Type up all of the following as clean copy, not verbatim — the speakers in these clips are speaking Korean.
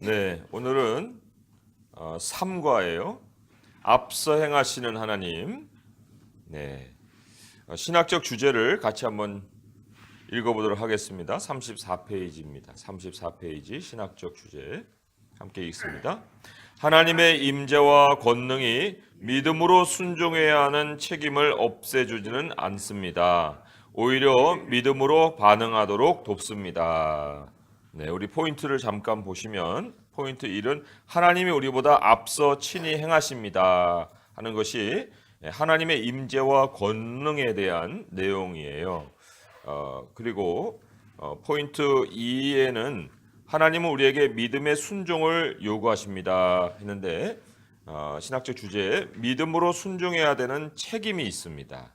네, 오늘은 3과예요. 앞서 행하시는 하나님. 네, 신학적 주제를 같이 한번 읽어보도록 하겠습니다. 34페이지입니다. 34페이지 신학적 주제 함께 읽습니다. 하나님의 임재와 권능이 믿음으로 순종해야 하는 책임을 없애주지는 않습니다. 오히려 믿음으로 반응하도록 돕습니다. 네, 우리 포인트를 잠깐 보시면 포인트 1은 하나님이 우리보다 앞서 친히 행하십니다 하는 것이 하나님의 임재와 권능에 대한 내용이에요. 그리고 포인트 2에는 하나님은 우리에게 믿음의 순종을 요구하십니다 했는데 신학적 주제에 믿음으로 순종해야 되는 책임이 있습니다.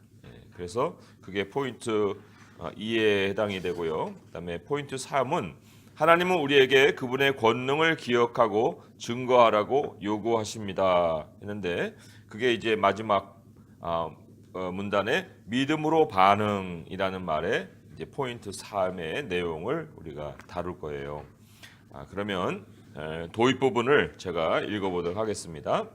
그래서 그게 포인트 2에 해당이 되고요. 그다음에 포인트 3은 하나님은 우리에게 그분의 권능을 기억하고 증거하라고 요구하십니다 했는데 그게 이제 마지막 문단에 믿음으로 반응이라는 말에 이제 포인트 3의 내용을 우리가 다룰 거예요. 그러면 도입 부분을 제가 읽어보도록 하겠습니다.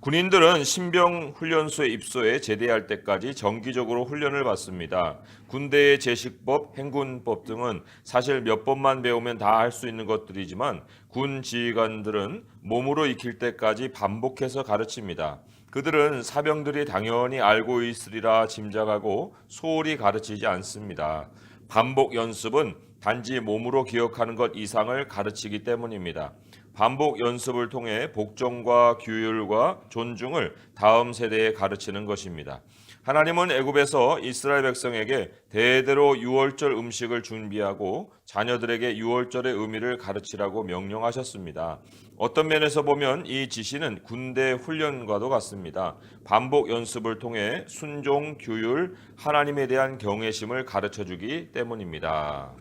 군인들은 신병 훈련소에 입소해 제대할 때까지 정기적으로 훈련을 받습니다. 군대의 제식법, 행군법 등은 사실 몇 번만 배우면 다 할 수 있는 것들이지만 군 지휘관들은 몸으로 익힐 때까지 반복해서 가르칩니다. 그들은 사병들이 당연히 알고 있으리라 짐작하고 소홀히 가르치지 않습니다. 반복 연습은 단지 몸으로 기억하는 것 이상을 가르치기 때문입니다. 반복 연습을 통해 복종과 규율과 존중을 다음 세대에 가르치는 것입니다. 하나님은 애굽에서 이스라엘 백성에게 대대로 유월절 음식을 준비하고 자녀들에게 유월절의 의미를 가르치라고 명령하셨습니다. 어떤 면에서 보면 이 지시는 군대 훈련과도 같습니다. 반복 연습을 통해 순종, 규율, 하나님에 대한 경외심을 가르쳐주기 때문입니다.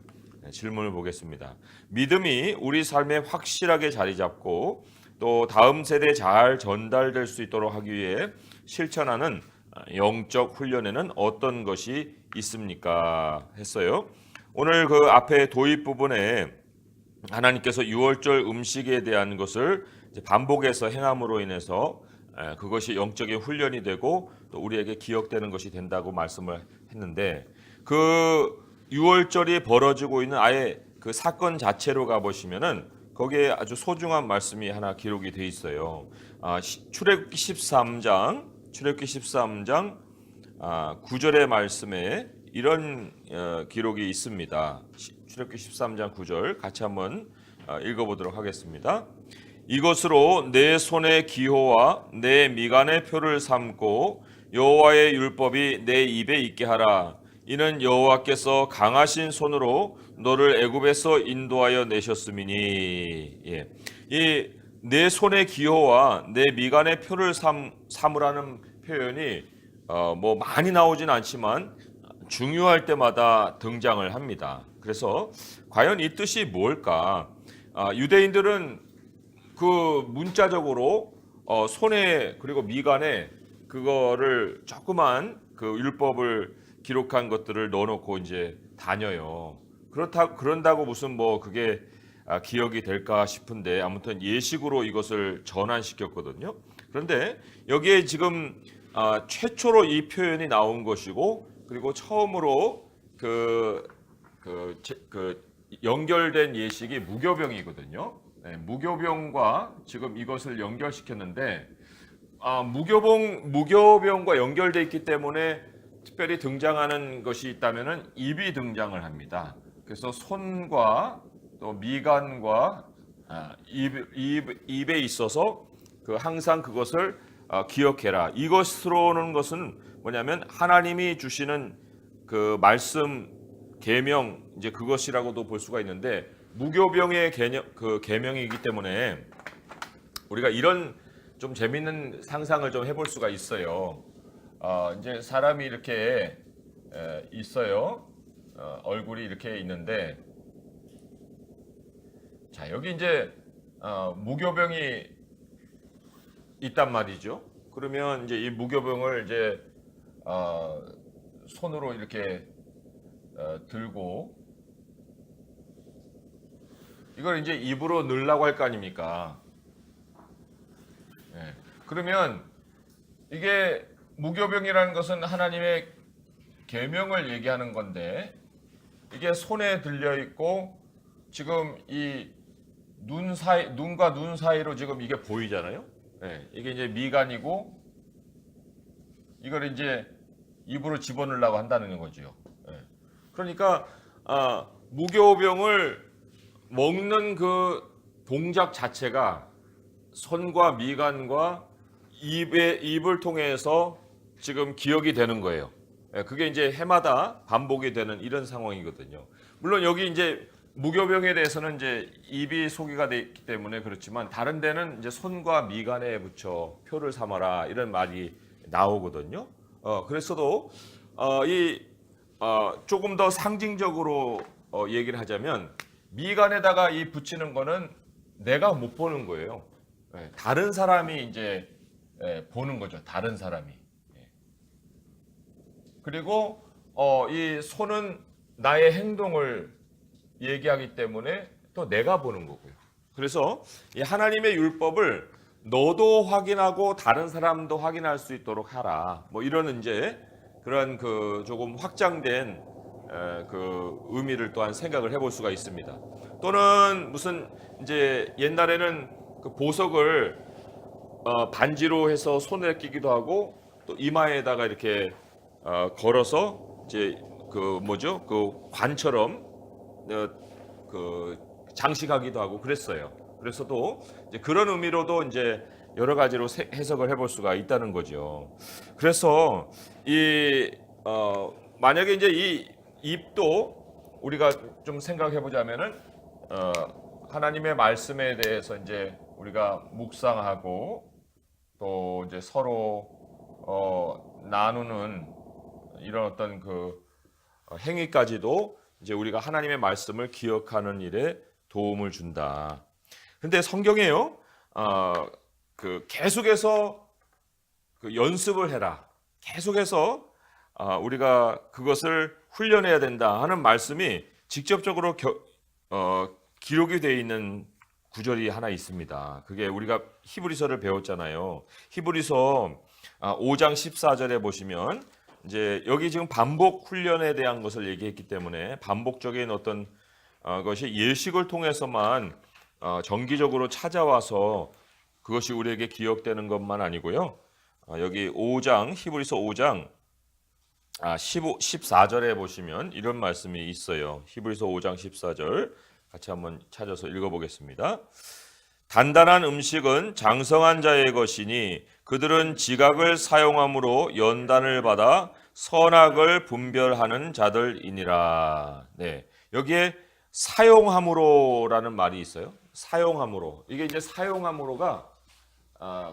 질문을 보겠습니다. 믿음이 우리 삶에 확실하게 자리 잡고 또 다음 세대에 잘 전달될 수 있도록 하기 위해 실천하는 영적 훈련에는 어떤 것이 있습니까? 했어요. 오늘 그 앞에 도입 부분에 하나님께서 유월절 음식에 대한 것을 반복해서 행함으로 인해서 그것이 영적인 훈련이 되고 또 우리에게 기억되는 것이 된다고 말씀을 했는데 그 유월절이 벌어지고 있는 아예 그 사건 자체로 가보시면은 거기에 아주 소중한 말씀이 하나 기록이 돼 있어요. 출애굽기 13장 9절의 말씀에 이런 기록이 있습니다. 출애굽기 13장 9절 같이 한번 읽어보도록 하겠습니다. 이것으로 내 손의 기호와 내 미간의 표를 삼고 여호와의 율법이 내 입에 있게 하라. 이는 여호와께서 강하신 손으로 너를 애굽에서 인도하여 내셨음이니. 예. 이 내 손의 기호와 내 미간의 표를 삼으라는 표현이 뭐 많이 나오진 않지만 중요할 때마다 등장을 합니다. 그래서 과연 이 뜻이 뭘까? 유대인들은 그 문자적으로 손에 그리고 미간에 그거를 조그만 그 율법을 기록한 것들을 넣어놓고 이제 다녀요. 그런다고 무슨 뭐 그게 기억이 될까 싶은데 아무튼 예식으로 이것을 전환시켰거든요. 그런데 여기에 지금 최초로 이 표현이 나온 것이고 그리고 처음으로 그 연결된 예식이 무교병이거든요. 네, 무교병과 지금 이것을 연결시켰는데 무교병과 연결돼 있기 때문에 특별히 등장하는 것이 있다면은 입이 등장을 합니다. 그래서 손과 또 미간과 입에 있어서 항상 그것을 기억해라. 이것으로는 것은 뭐냐면 하나님이 주시는 그 말씀 계명 이제 그것이라고도 볼 수가 있는데 무교병의 계명이기 때문에 우리가 이런 좀 재밌는 상상을 좀 해볼 수가 있어요. 이제 사람이 이렇게 있어요. 얼굴이 이렇게 있는데 자 여기 이제 무교병이 있단 말이죠. 그러면 이제 이 무교병을 이제 손으로 이렇게 들고 이걸 이제 입으로 넣으려고 할 거 아닙니까? 예. 그러면 이게 무교병이라는 것은 하나님의 계명을 얘기하는 건데 이게 손에 들려 있고 지금 이 눈 사이 눈과 눈 사이로 지금 이게 보이잖아요. 예. 이게 이제 미간이고 이걸 이제 입으로 집어넣으려고 한다는 거죠. 예. 그러니까 무교병을 먹는 그 동작 자체가 손과 미간과 입을 통해서 지금 기억이 되는 거예요. 예, 그게 이제 해마다 반복이 되는 이런 상황이거든요. 물론 여기 이제 무교병에 대해서는 이제 입이 소개가 돼 있기 때문에 그렇지만 다른 데는 이제 손과 미간에 붙여 표를 삼아라 이런 말이 나오거든요. 그래서도 조금 더 상징적으로 얘기를 하자면 미간에다가 이 붙이는 거는 내가 못 보는 거예요. 예, 다른 사람이 이제 보는 거죠. 다른 사람이. 예. 그리고 이 손은 나의 행동을 얘기하기 때문에 또 내가 보는 거고요. 그래서 이 하나님의 율법을 너도 확인하고 다른 사람도 확인할 수 있도록 하라. 뭐 이런 이제 그런 그 조금 확장된 그 의미를 또한 생각을 해볼 수가 있습니다. 또는 무슨 이제 옛날에는 그 보석을 반지로 해서 손에 끼기도 하고 또 이마에다가 이렇게 걸어서 이제 그 뭐죠? 그 관처럼 그 장식하기도 하고 그랬어요. 그래서도 이제 그런 의미로도 이제 여러 가지로 해석을 해볼 수가 있다는 거죠. 그래서 만약에 이제 이 입도 우리가 좀 생각해 보자면은 하나님의 말씀에 대해서 이제 우리가 묵상하고 또 이제 서로 나누는 이런 어떤 그 행위까지도 이제 우리가 하나님의 말씀을 기억하는 일에 도움을 준다. 근데 성경에요, 그 계속해서 그 연습을 해라. 계속해서 우리가 그것을 훈련해야 된다 하는 말씀이 직접적으로 기록이 되어 있는 구절이 하나 있습니다. 그게 우리가 히브리서를 배웠잖아요. 히브리서 5장 14절에 보시면 이제 여기 지금 반복 훈련에 대한 것을 얘기했기 때문에 반복적인 어떤 것이 예식을 통해서만 정기적으로 찾아와서 그것이 우리에게 기억되는 것만 아니고요. 여기 5장 히브리서 5장 14절에 보시면 이런 말씀이 있어요. 히브리서 5장 14절 같이 한번 찾아서 읽어보겠습니다. 단단한 음식은 장성한 자의 것이니 그들은 지각을 사용함으로 연단을 받아 선악을 분별하는 자들이니라. 네, 여기에 사용함으로라는 말이 있어요. 사용함으로. 이게 이제 사용함으로가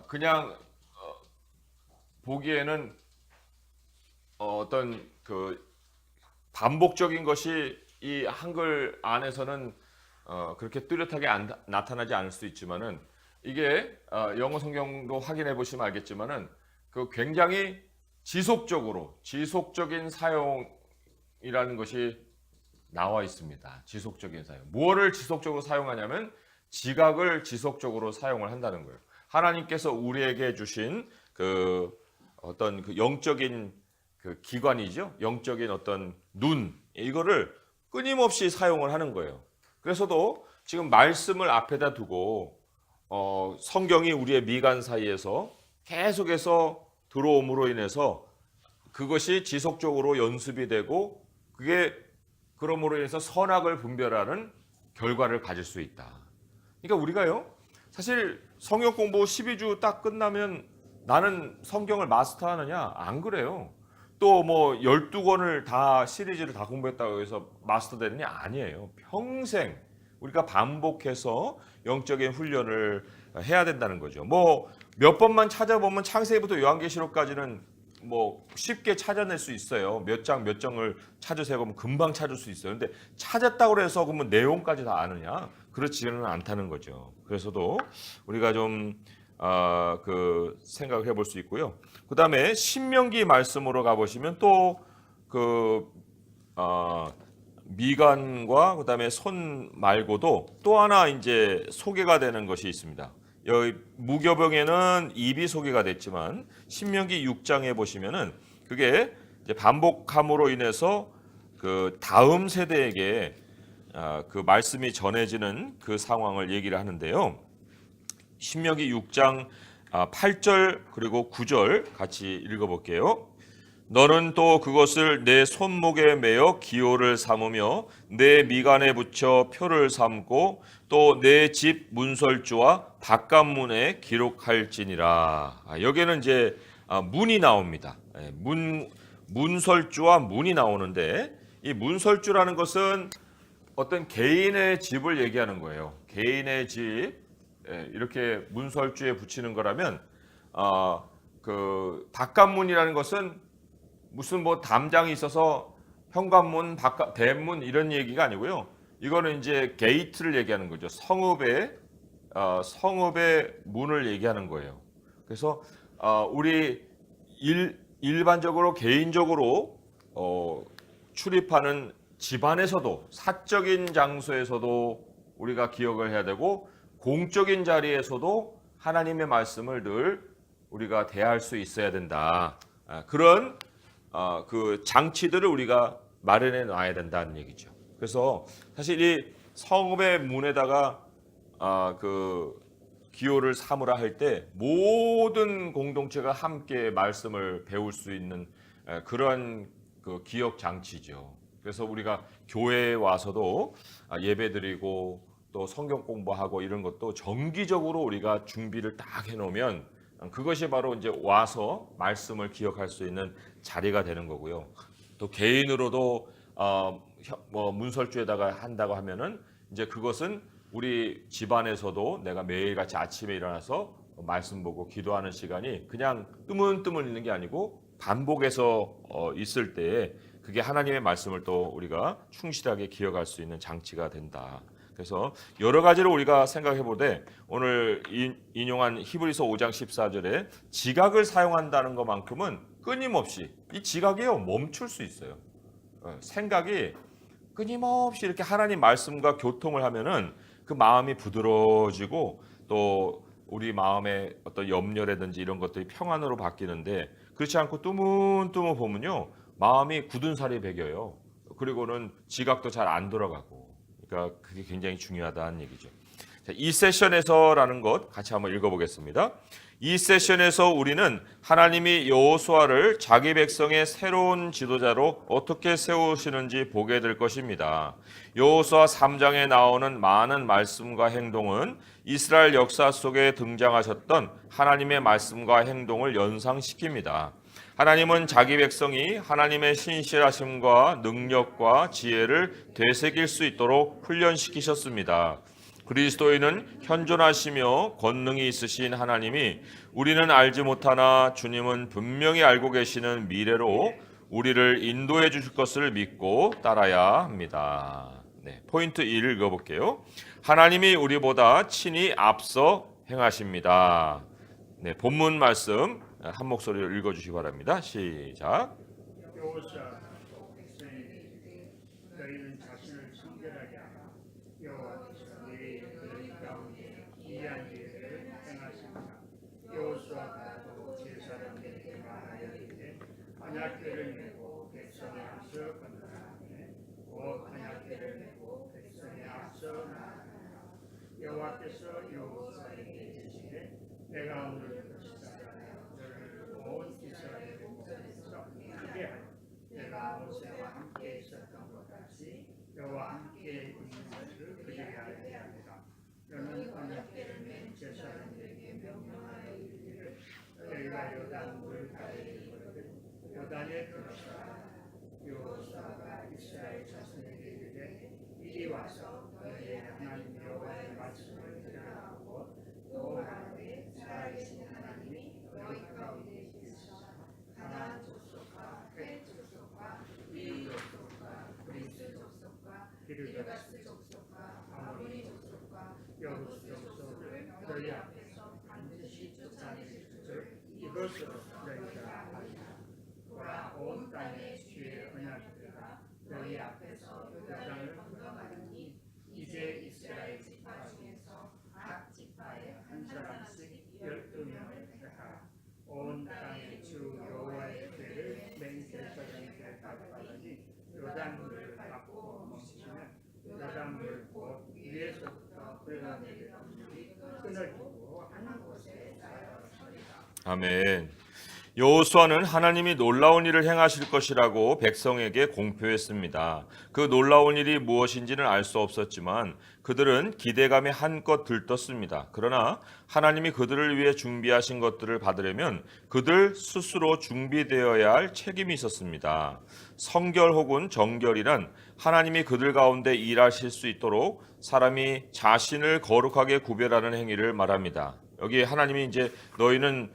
그냥 보기에는 어떤 그 반복적인 것이 이 한글 안에서는 그렇게 뚜렷하게 나타나지 않을 수 있지만은 이게 영어 성경도 확인해 보시면 알겠지만은 그 굉장히 지속적인 사용이라는 것이 나와 있습니다. 지속적인 사용. 무엇을 지속적으로 사용하냐면 지각을 지속적으로 사용을 한다는 거예요. 하나님께서 우리에게 주신 그 어떤 그 영적인 그 기관이죠. 영적인 어떤 눈 이거를 끊임없이 사용을 하는 거예요. 그래서도 지금 말씀을 앞에다 두고 성경이 우리의 미간 사이에서 계속해서 들어옴으로 인해서 그것이 지속적으로 연습이 되고 그게 그러므로 인해서 선악을 분별하는 결과를 가질 수 있다. 그러니까 우리가요 사실 성경 공부 12주 딱 끝나면 나는 성경을 마스터하느냐? 안 그래요. 또 뭐 12권을 다 시리즈를 다 공부했다고 해서 마스터 되느냐? 아니에요. 평생 우리가 반복해서 영적인 훈련을 해야 된다는 거죠. 뭐 몇 번만 찾아보면 창세기부터 요한계시록까지는 뭐 쉽게 찾아낼 수 있어요. 몇 장을 찾으세요. 그러면 금방 찾을 수 있어요. 근데 찾았다고 해서 그러면 내용까지 다 아느냐? 그렇지는 않다는 거죠. 그래서도 우리가 좀 그 생각을 해볼 수 있고요. 그 다음에 신명기 말씀으로 가보시면 또 그 미간과 그다음에 손 말고도 또 하나 이제 소개가 되는 것이 있습니다. 여기 무교병에는 입이 소개가 됐지만 신명기 6장에 보시면은 그게 이제 반복함으로 인해서 그 다음 세대에게 그 말씀이 전해지는 그 상황을 얘기를 하는데요. 신명기 6장 8절 그리고 9절 같이 읽어볼게요. 너는 또 그것을 내 손목에 매어 기호를 삼으며 내 미간에 붙여 표를 삼고 또 내 집 문설주와 바깥문에 기록할지니라. 여기에는 이제 문이 나옵니다. 문설주와 문이 나오는데 이 문설주라는 것은 어떤 개인의 집을 얘기하는 거예요. 개인의 집 이렇게 문설주에 붙이는 거라면 그 바깥문이라는 것은 무슨 뭐 담장이 있어서 현관문, 대문 이런 얘기가 아니고요. 이거는 이제 게이트를 얘기하는 거죠. 성읍의 문을 얘기하는 거예요. 그래서 우리 일반적으로 개인적으로 출입하는 집안에서도 사적인 장소에서도 우리가 기억을 해야 되고 공적인 자리에서도 하나님의 말씀을 늘 우리가 대할 수 있어야 된다. 그런 그 장치들을 우리가 마련해 놔야 된다는 얘기죠. 그래서 사실 이 성읍의 문에다가 그 기호를 삼으라 할 때 모든 공동체가 함께 말씀을 배울 수 있는 그런 그 기억 장치죠. 그래서 우리가 교회에 와서도 예배드리고 또 성경 공부하고 이런 것도 정기적으로 우리가 준비를 딱 해놓으면 그것이 바로 이제 와서 말씀을 기억할 수 있는 자리가 되는 거고요. 또 개인으로도 뭐 문설주에다가 한다고 하면은 이제 그것은 우리 집안에서도 내가 매일같이 아침에 일어나서 말씀 보고 기도하는 시간이 그냥 뜨문뜨문 있는 게 아니고 반복해서 있을 때에 그게 하나님의 말씀을 또 우리가 충실하게 기억할 수 있는 장치가 된다. 그래서 여러 가지로 우리가 생각해 보되 오늘 인용한 히브리서 5장 14절에 지각을 사용한다는 것만큼은 끊임없이 이 지각이요 멈출 수 있어요. 생각이 끊임없이 이렇게 하나님 말씀과 교통을 하면은 그 마음이 부드러워지고 또 우리 마음의 어떤 염려라든지 이런 것들이 평안으로 바뀌는데 그렇지 않고 뜨문뜨문 보면요 마음이 굳은 살이 배겨요. 그리고는 지각도 잘 안 돌아가고. 그러니까 그게 굉장히 중요하다는 얘기죠. 자, 이 세션에서라는 것 같이 한번 읽어보겠습니다. 이 세션에서 우리는 하나님이 여호수아를 자기 백성의 새로운 지도자로 어떻게 세우시는지 보게 될 것입니다. 여호수아 3장에 나오는 많은 말씀과 행동은 이스라엘 역사 속에 등장하셨던 하나님의 말씀과 행동을 연상시킵니다. 하나님은 자기 백성이 하나님의 신실하심과 능력과 지혜를 되새길 수 있도록 훈련시키셨습니다. 그리스도인은 현존하시며 권능이 있으신 하나님이 우리는 알지 못하나 주님은 분명히 알고 계시는 미래로 우리를 인도해 주실 것을 믿고 따라야 합니다. 네, 포인트 1 읽어볼게요. 하나님이 우리보다 친히 앞서 행하십니다. 네, 본문 말씀 한 목소리로 읽어주시기 바랍니다. 시작. 여호수아 너희는 자신을 청결하게 하라. 여호와께서 너희 가운데 기이한 일을 행하십니다. 여호수아가 또 제사장들에게 말하였는데 언약궤를 메고 백성의 앞서 건너가매 곧 언약궤를 메고 백성의 앞서 나아가라. 여호와께서 여호수아에게 이르시되 내가 오늘 온 이스라엘 목에서 크게 하여 내가 모세와 함께 있었던 것 같이 너와 함께 있는 것을 그들에게 알게 합니다. 너는 언약궤를 맨 제사장들에게 명령하여 이르기를 너희가 요단 물 가에 이르거든 요단에 들어서라. 여호수아가 이스라엘 자손에게 이르되 이리 와서 너희의 하나님 여호와의 말씀을 들으라 하고 또 말하되 살아계신 하나님이 너희 가운데 가나안 족속과 헷 족속과 이웃 족속과 그리스 족속과 기르가스 족속과 아모리 족속과 여부스 족속을 너희 앞에서 반드시 쫓아낼 줄 이것으로 너희가 알리라. 보라 온 땅에 주의 언약궤가 너희 앞에서 요단 온 땅의 주 여호와의 때를 맹세사장께 가까이 요단물을 닦고 멈추면 요단물 곧 위에서부터 흘러내리는 물이 끊어지고 한 곳에 쌓여 서리라. 아멘. 여호수아는 하나님이 놀라운 일을 행하실 것이라고 백성에게 공표했습니다. 그 놀라운 일이 무엇인지는 알 수 없었지만 그들은 기대감에 한껏 들떴습니다. 그러나 하나님이 그들을 위해 준비하신 것들을 받으려면 그들 스스로 준비되어야 할 책임이 있었습니다. 성결 혹은 정결이란 하나님이 그들 가운데 일하실 수 있도록 사람이 자신을 거룩하게 구별하는 행위를 말합니다. 여기 하나님이 이제 너희는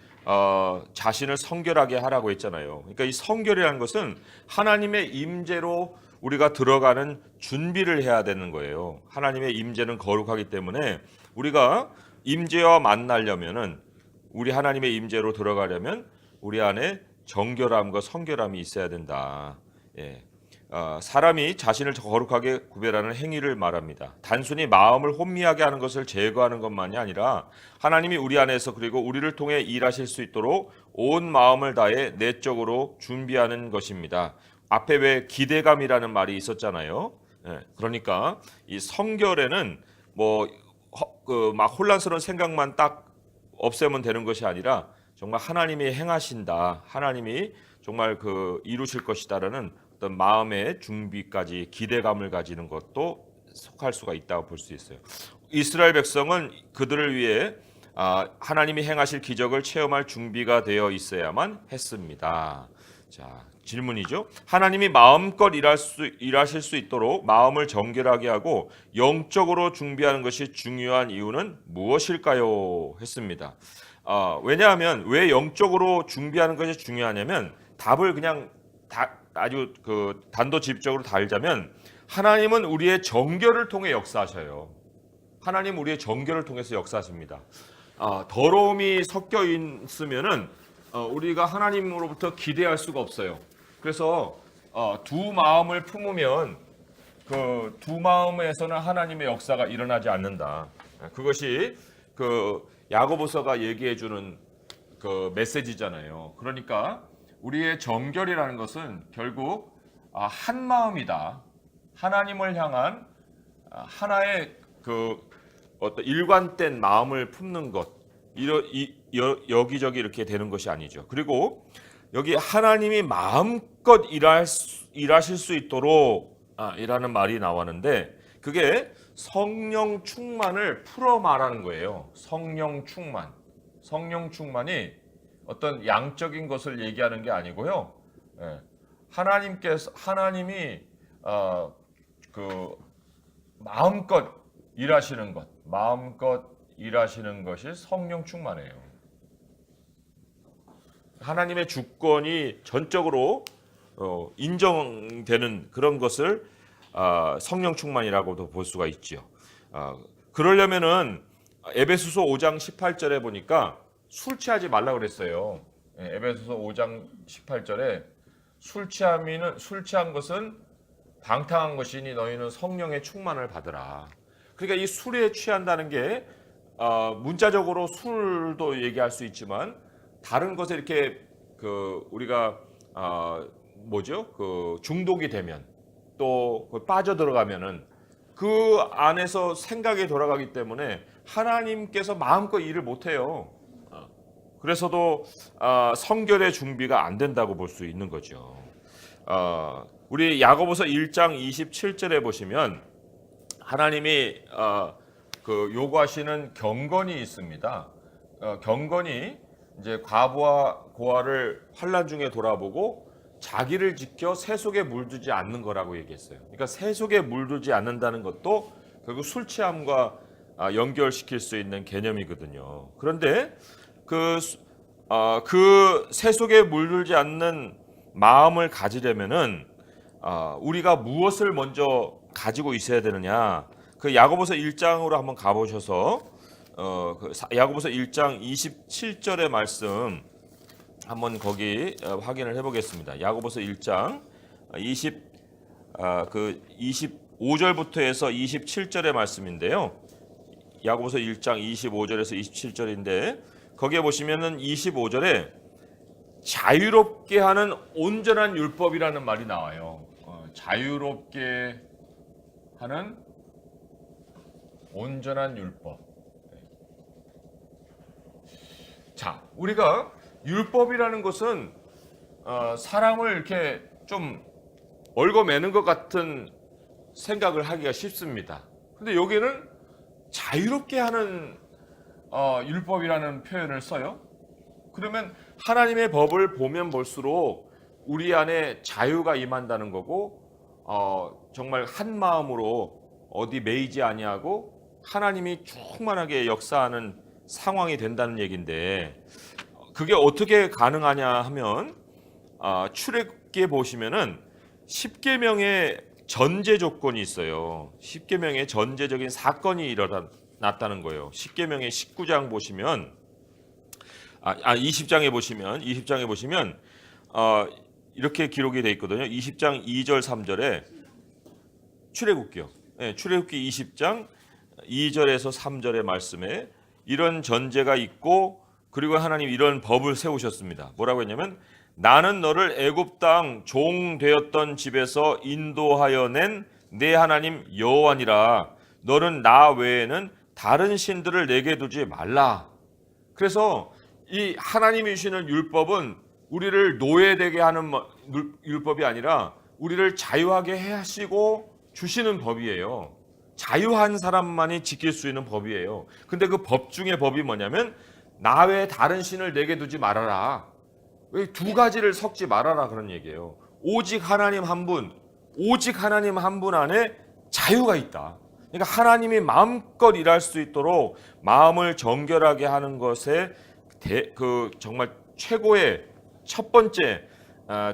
자신을 성결하게 하라고 했잖아요. 그러니까 이 성결이라는 것은 하나님의 임재로 우리가 들어가는 준비를 해야 되는 거예요. 하나님의 임재는 거룩하기 때문에 우리가 임재와 만나려면은 우리 하나님의 임재로 들어가려면 우리 안에 정결함과 성결함이 있어야 된다. 예. 사람이 자신을 거룩하게 구별하는 행위를 말합니다. 단순히 마음을 혼미하게 하는 것을 제거하는 것만이 아니라 하나님이 우리 안에서 그리고 우리를 통해 일하실 수 있도록 온 마음을 다해 내적으로 준비하는 것입니다. 앞에 왜 기대감이라는 말이 있었잖아요. 그러니까 이 성결에는 막 혼란스러운 생각만 딱 없애면 되는 것이 아니라 정말 하나님이 행하신다, 하나님이 정말 이루실 것이다라는 어떤 마음의 준비까지 기대감을 가지는 것도 속할 수가 있다고 볼 수 있어요. 이스라엘 백성은 그들을 위해 하나님이 행하실 기적을 체험할 준비가 되어 있어야만 했습니다. 자, 질문이죠. 하나님이 마음껏 일하실 수 있도록 마음을 정결하게 하고 영적으로 준비하는 것이 중요한 이유는 무엇일까요? 했습니다. 왜냐하면 왜 영적으로 준비하는 것이 중요하냐면 답을 그냥 아주 단도직입적으로 달자면 하나님은 우리의 정결을 통해 역사하셔요. 하나님 우리의 정결을 통해서 역사하십니다. 더러움이 섞여 있으면은 우리가 하나님으로부터 기대할 수가 없어요. 그래서 두 마음을 품으면 그 두 마음에서는 하나님의 역사가 일어나지 않는다. 그것이 야고보서가 얘기해 주는 그 메시지잖아요. 그러니까 우리의 정결이라는 것은 결국 한 마음이다. 하나님을 향한 하나의 어떤 일관된 마음을 품는 것. 여기저기 이렇게 되는 것이 아니죠. 그리고 여기 하나님이 마음껏 일하실 수 있도록 이라는 말이 나왔는데 그게 성령 충만을 풀어 말하는 거예요. 성령 충만. 성령 충만이 어떤 양적인 것을 얘기하는 게 아니고요. 하나님이 마음껏 일하시는 것, 마음껏 일하시는 것이 성령 충만이에요. 하나님의 주권이 전적으로 인정되는 그런 것을 성령 충만이라고도 볼 수가 있죠. 그러려면은 에베소서 5장 18절에 보니까 술 취하지 말라 그랬어요. 에베소서 5장 18절에 술 취한 것은 방탕한 것이니 너희는 성령의 충만을 받으라. 그러니까 이 술에 취한다는 게 문자적으로 술도 얘기할 수 있지만 다른 것에 이렇게 우리가 중독이 되면 또 빠져들어가면은 그 안에서 생각이 돌아가기 때문에 하나님께서 마음껏 일을 못해요. 그래서도 성결의 준비가 안 된다고 볼 수 있는 거죠. 우리 야고보서 1장 27절에 보시면 하나님이 요구하시는 경건이 있습니다. 경건이 이제 과부와 고아를 환난 중에 돌아보고 자기를 지켜 세속에 물들지 않는 거라고 얘기했어요. 그러니까 세속에 물들지 않는다는 것도 결국 술 취함과 연결시킬 수 있는 개념이거든요. 그런데 그 세속에 물들지 않는 마음을 가지려면은 우리가 무엇을 먼저 가지고 있어야 되느냐? 야고보서 1장으로 한번 가보셔서 야고보서 1장 27절의 말씀 한번 거기 확인을 해보겠습니다. 야고보서 1장 25절부터 해서 27절의 말씀인데요. 야고보서 1장 25절에서 27절인데 거기에 보시면은 25절에 자유롭게 하는 온전한 율법이라는 말이 나와요. 자유롭게 하는 온전한 율법. 자, 우리가 율법이라는 것은 사람을 이렇게 좀 얽어매는 것 같은 생각을 하기가 쉽습니다. 근데 여기는 자유롭게 하는 율법이라는 표현을 써요. 그러면 하나님의 법을 보면 볼수록 우리 안에 자유가 임한다는 거고, 정말 한 마음으로 어디 매이지 아니하고 하나님이 충만하게 역사하는 상황이 된다는 얘기인데, 그게 어떻게 가능하냐 하면 출애굽기에 보시면은 10계명의 전제 조건이 있어요. 10계명의 전제적인 사건이 일어났다는 거예요. 10계명의 19장 보시면 20장에 보시면 이렇게 기록이 돼 있거든요. 20장 2절 3절에 출애굽기요. 네, 출애굽기 20장 2절에서 3절의 말씀에 이런 전제가 있고, 그리고 하나님 이런 법을 세우셨습니다. 뭐라고 했냐면, 나는 너를 애굽 땅 종 되었던 집에서 인도하여 낸 내 하나님 여호와니라. 너는 나 외에는 다른 신들을 내게 두지 말라. 그래서 이 하나님이 주시는 율법은 우리를 노예되게 하는 율법이 아니라 우리를 자유하게 하시고 주시는 법이에요. 자유한 사람만이 지킬 수 있는 법이에요. 근데 그 법 중에 법이 뭐냐면, 나 외에 다른 신을 내게 두지 말아라. 왜 두 가지를 섞지 말아라 그런 얘기예요. 오직 하나님 한 분, 오직 하나님 한 분 안에 자유가 있다. 그러니까 하나님이 마음껏 일할 수 있도록 마음을 정결하게 하는 것에 정말 최고의 첫 번째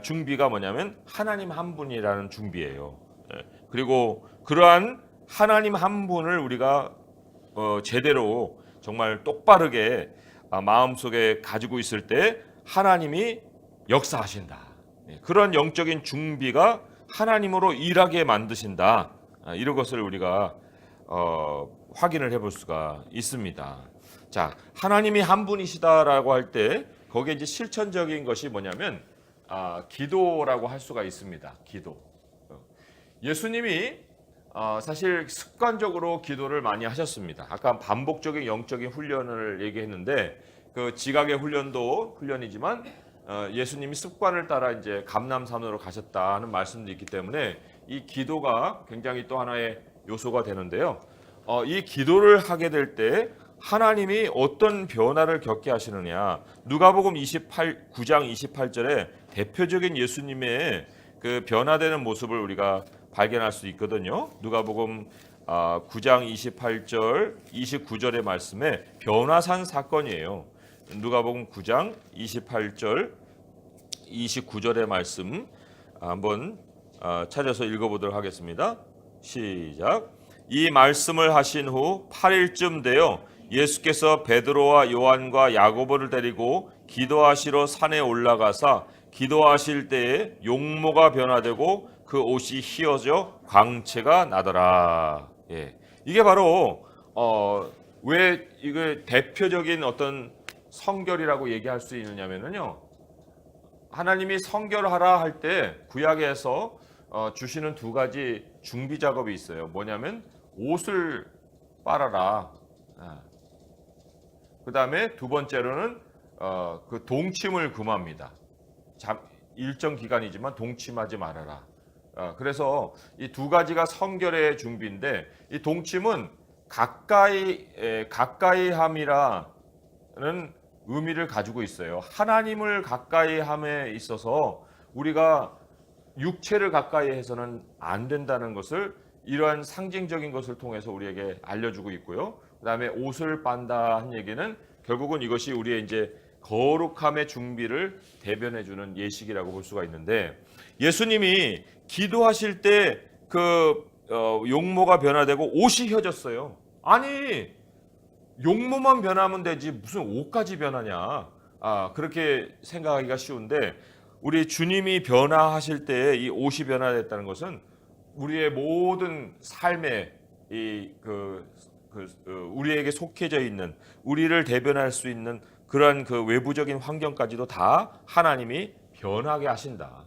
준비가 뭐냐면 하나님 한 분이라는 준비예요. 그리고 그러한 하나님 한 분을 우리가 제대로 정말 똑바르게 마음속에 가지고 있을 때 하나님이 역사하신다. 그런 영적인 준비가 하나님으로 일하게 만드신다. 이런 것을 우리가 확인을 해볼 수가 있습니다. 자, 하나님이 한 분이시다라고 할 때 거기에 이제 실천적인 것이 뭐냐면 기도라고 할 수가 있습니다. 기도. 예수님이 사실 습관적으로 기도를 많이 하셨습니다. 아까 반복적인 영적인 훈련을 얘기했는데, 그 지각의 훈련도 훈련이지만 예수님이 습관을 따라 이제 감람산으로 가셨다는 말씀도 있기 때문에 이 기도가 굉장히 또 하나의 요소가 되는데요. 이 기도를 하게 될 때 하나님이 어떤 변화를 겪게 하시느냐. 누가복음 9장 28절에 대표적인 예수님의 그 변화되는 모습을 우리가 발견할 수 있거든요. 누가복음 9장 28절 29절의 말씀에 변화산 사건이에요. 누가복음 9장 28절 29절의 말씀 한번 찾아서 읽어보도록 하겠습니다. 시작. 이 말씀을 하신 후 8일쯤 되어 예수께서 베드로와 요한과 야고보를 데리고 기도하시러 산에 올라가사 기도하실 때에 용모가 변화되고 그 옷이 휘어져 광채가 나더라. 예. 이게 바로 왜 이게 대표적인 어떤 성결이라고 얘기할 수 있느냐면요. 하나님이 성결하라 할 때 구약에서 주시는 두 가지 준비 작업이 있어요. 뭐냐면 옷을 빨아라. 그 다음에 두 번째로는 그 동침을 금합니다. 일정 기간이지만 동침하지 말아라. 그래서 이 두 가지가 성결의 준비인데, 이 동침은 가까이함이라는 의미를 가지고 있어요. 하나님을 가까이함에 있어서 우리가 육체를 가까이 해서는 안 된다는 것을 이러한 상징적인 것을 통해서 우리에게 알려주고 있고요. 그다음에 옷을 빤다 한 얘기는 결국은 이것이 우리의 이제 거룩함의 준비를 대변해주는 예식이라고 볼 수가 있는데, 예수님이 기도하실 때 그 용모가 변화되고 옷이 휘어졌어요. 아니, 용모만 변하면 되지 무슨 옷까지 변하냐? 그렇게 생각하기가 쉬운데, 우리 주님이 변화하실 때 이 옷이 변화됐다는 것은 우리의 모든 삶에 우리에게 속해져 있는, 우리를 대변할 수 있는 그러한 그 외부적인 환경까지도 다 하나님이 변하게 하신다.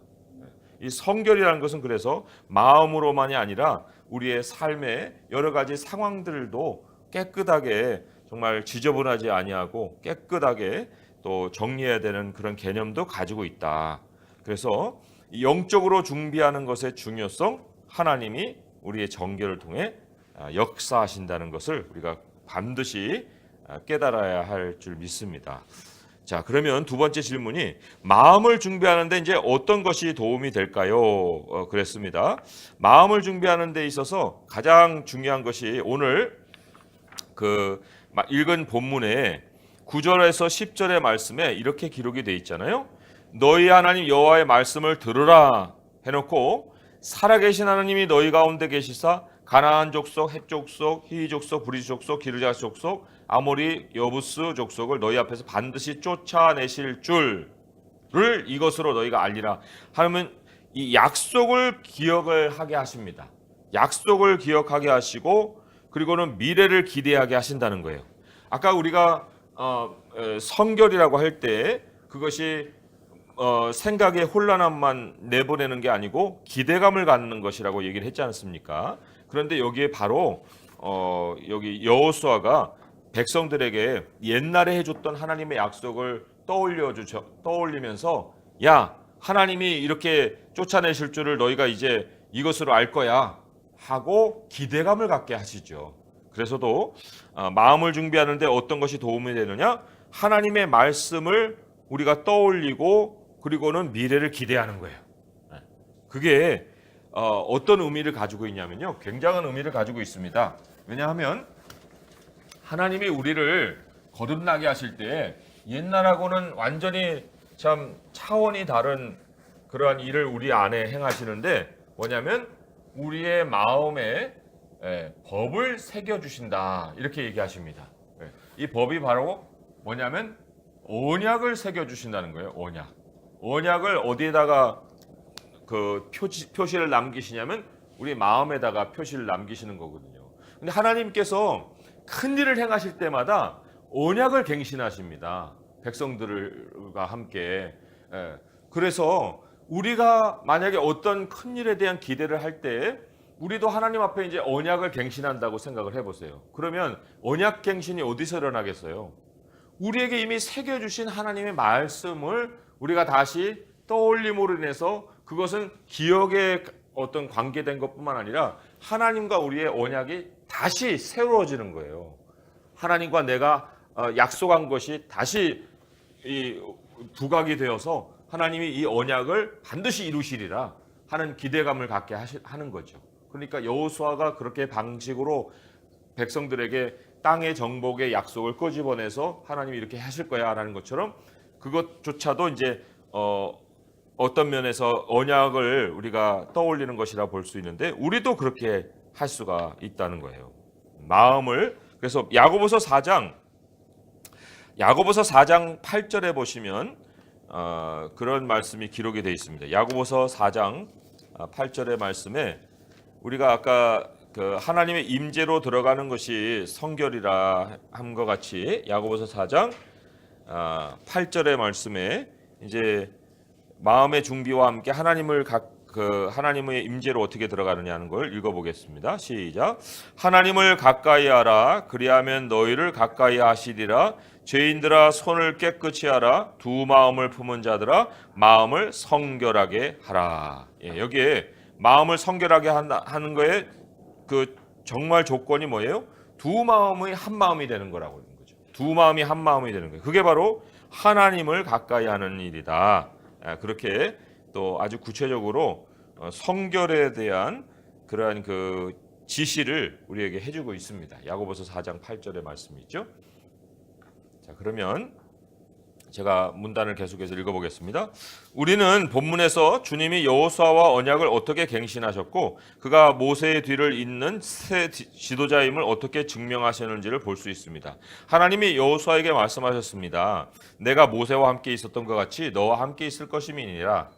이 성결이라는 것은 그래서 마음으로만이 아니라 우리의 삶의 여러 가지 상황들도 깨끗하게 정말 지저분하지 아니하고 깨끗하게 또 정리해야 되는 그런 개념도 가지고 있다. 그래서 이 영적으로 준비하는 것의 중요성, 하나님이 우리의 정결을 통해 역사하신다는 것을 우리가 반드시 깨달아야 할 줄 믿습니다. 자, 그러면 두 번째 질문이 마음을 준비하는데 이제 어떤 것이 도움이 될까요? 그랬습니다. 마음을 준비하는 데 있어서 가장 중요한 것이 오늘 그 읽은 본문에 9절에서 10절의 말씀에 이렇게 기록이 돼 있잖아요. 너희 하나님 여호와의 말씀을 들으라 해놓고 살아계신 하나님이 너희 가운데 계시사 가나안 족속, 헷 족속, 히위 족속, 브리스 족속, 기르자 족속, 아모리, 여부스 족속을 너희 앞에서 반드시 쫓아내실 줄을 이것으로 너희가 알리라 하면 이 약속을 기억을 하게 하십니다. 약속을 기억하게 하시고 그리고는 미래를 기대하게 하신다는 거예요. 아까 우리가 성결이라고 할 때 그것이 생각의 혼란함만 내보내는 게 아니고 기대감을 갖는 것이라고 얘기를 했지 않습니까? 그런데 여기에 바로 여기 여호수아가 백성들에게 옛날에 해줬던 하나님의 약속을 떠올리면서 야, 하나님이 이렇게 쫓아내실 줄을 너희가 이제 이것으로 알 거야 하고 기대감을 갖게 하시죠. 그래서도 마음을 준비하는데 어떤 것이 도움이 되느냐? 하나님의 말씀을 우리가 떠올리고 그리고는 미래를 기대하는 거예요. 그게 어떤 의미를 가지고 있냐면요, 굉장한 의미를 가지고 있습니다. 왜냐하면 하나님이 우리를 거듭나게 하실 때 옛날하고는 완전히 참 차원이 다른 그러한 일을 우리 안에 행하시는데 뭐냐면 우리의 마음에 법을 새겨주신다 이렇게 얘기하십니다. 이 법이 바로 뭐냐면 언약을 새겨주신다는 거예요. 언약을 어디에다가 그 표시를 남기시냐면 우리 마음에다가 표시를 남기시는 거거든요. 근데 하나님께서 큰 일을 행하실 때마다 언약을 갱신하십니다. 백성들과 함께. 그래서 우리가 만약에 어떤 큰 일에 대한 기대를 할 때 우리도 하나님 앞에 이제 언약을 갱신한다고 생각을 해보세요. 그러면 언약 갱신이 어디서 일어나겠어요? 우리에게 이미 새겨주신 하나님의 말씀을 우리가 다시 떠올림으로 인해서 그것은 기억에 어떤 관계된 것뿐만 아니라 하나님과 우리의 언약이 다시 새로워지는 거예요. 하나님과 내가 약속한 것이 다시 부각이 되어서 하나님이 이 언약을 반드시 이루시리라 하는 기대감을 갖게 하는 거죠. 그러니까 여호수아가 그렇게 방식으로 백성들에게 땅의 정복의 약속을 끄집어내서 하나님이 이렇게 하실 거야 라는 것처럼 그것조차도 이제 어떤 면에서 언약을 우리가 떠올리는 것이라 볼 수 있는데 우리도 그렇게 할 수가 있다는 거예요. 마음을 그래서 야고보서 4장 8절에 보시면 그런 말씀이 기록이 되어 있습니다. 야고보서 4장 8절의 말씀에 우리가 아까 그 하나님의 임재로 들어가는 것이 성결이라 함과 같이 야고보서 4장 8절의 말씀에 이제 마음의 준비와 함께 하나님의 임재로 어떻게 들어가느냐는 걸 읽어보겠습니다. 시작. 하나님을 가까이하라. 그리하면 너희를 가까이하시리라. 죄인들아 손을 깨끗이 하라. 두 마음을 품은 자들아 마음을 성결하게 하라. 여기에 마음을 성결하게 하는 거에 그 정말 조건이 뭐예요? 두 마음이 한 마음이 되는 거라고 하는 거죠. 두 마음이 한 마음이 되는 거예요. 그게 바로 하나님을 가까이하는 일이다. 그렇게 또 아주 구체적으로 성결에 대한 그러한 그 지시를 우리에게 해주고 있습니다. 야고보서 4장 8절의 말씀이 있죠. 자, 그러면 제가 문단을 계속해서 읽어보겠습니다. 우리는 본문에서 주님이 여호수아와 언약을 어떻게 갱신하셨고 그가 모세의 뒤를 잇는 새 지도자임을 어떻게 증명하셨는지를 볼 수 있습니다. 하나님이 여호수아에게 말씀하셨습니다. 내가 모세와 함께 있었던 것 같이 너와 함께 있을 것임이니라.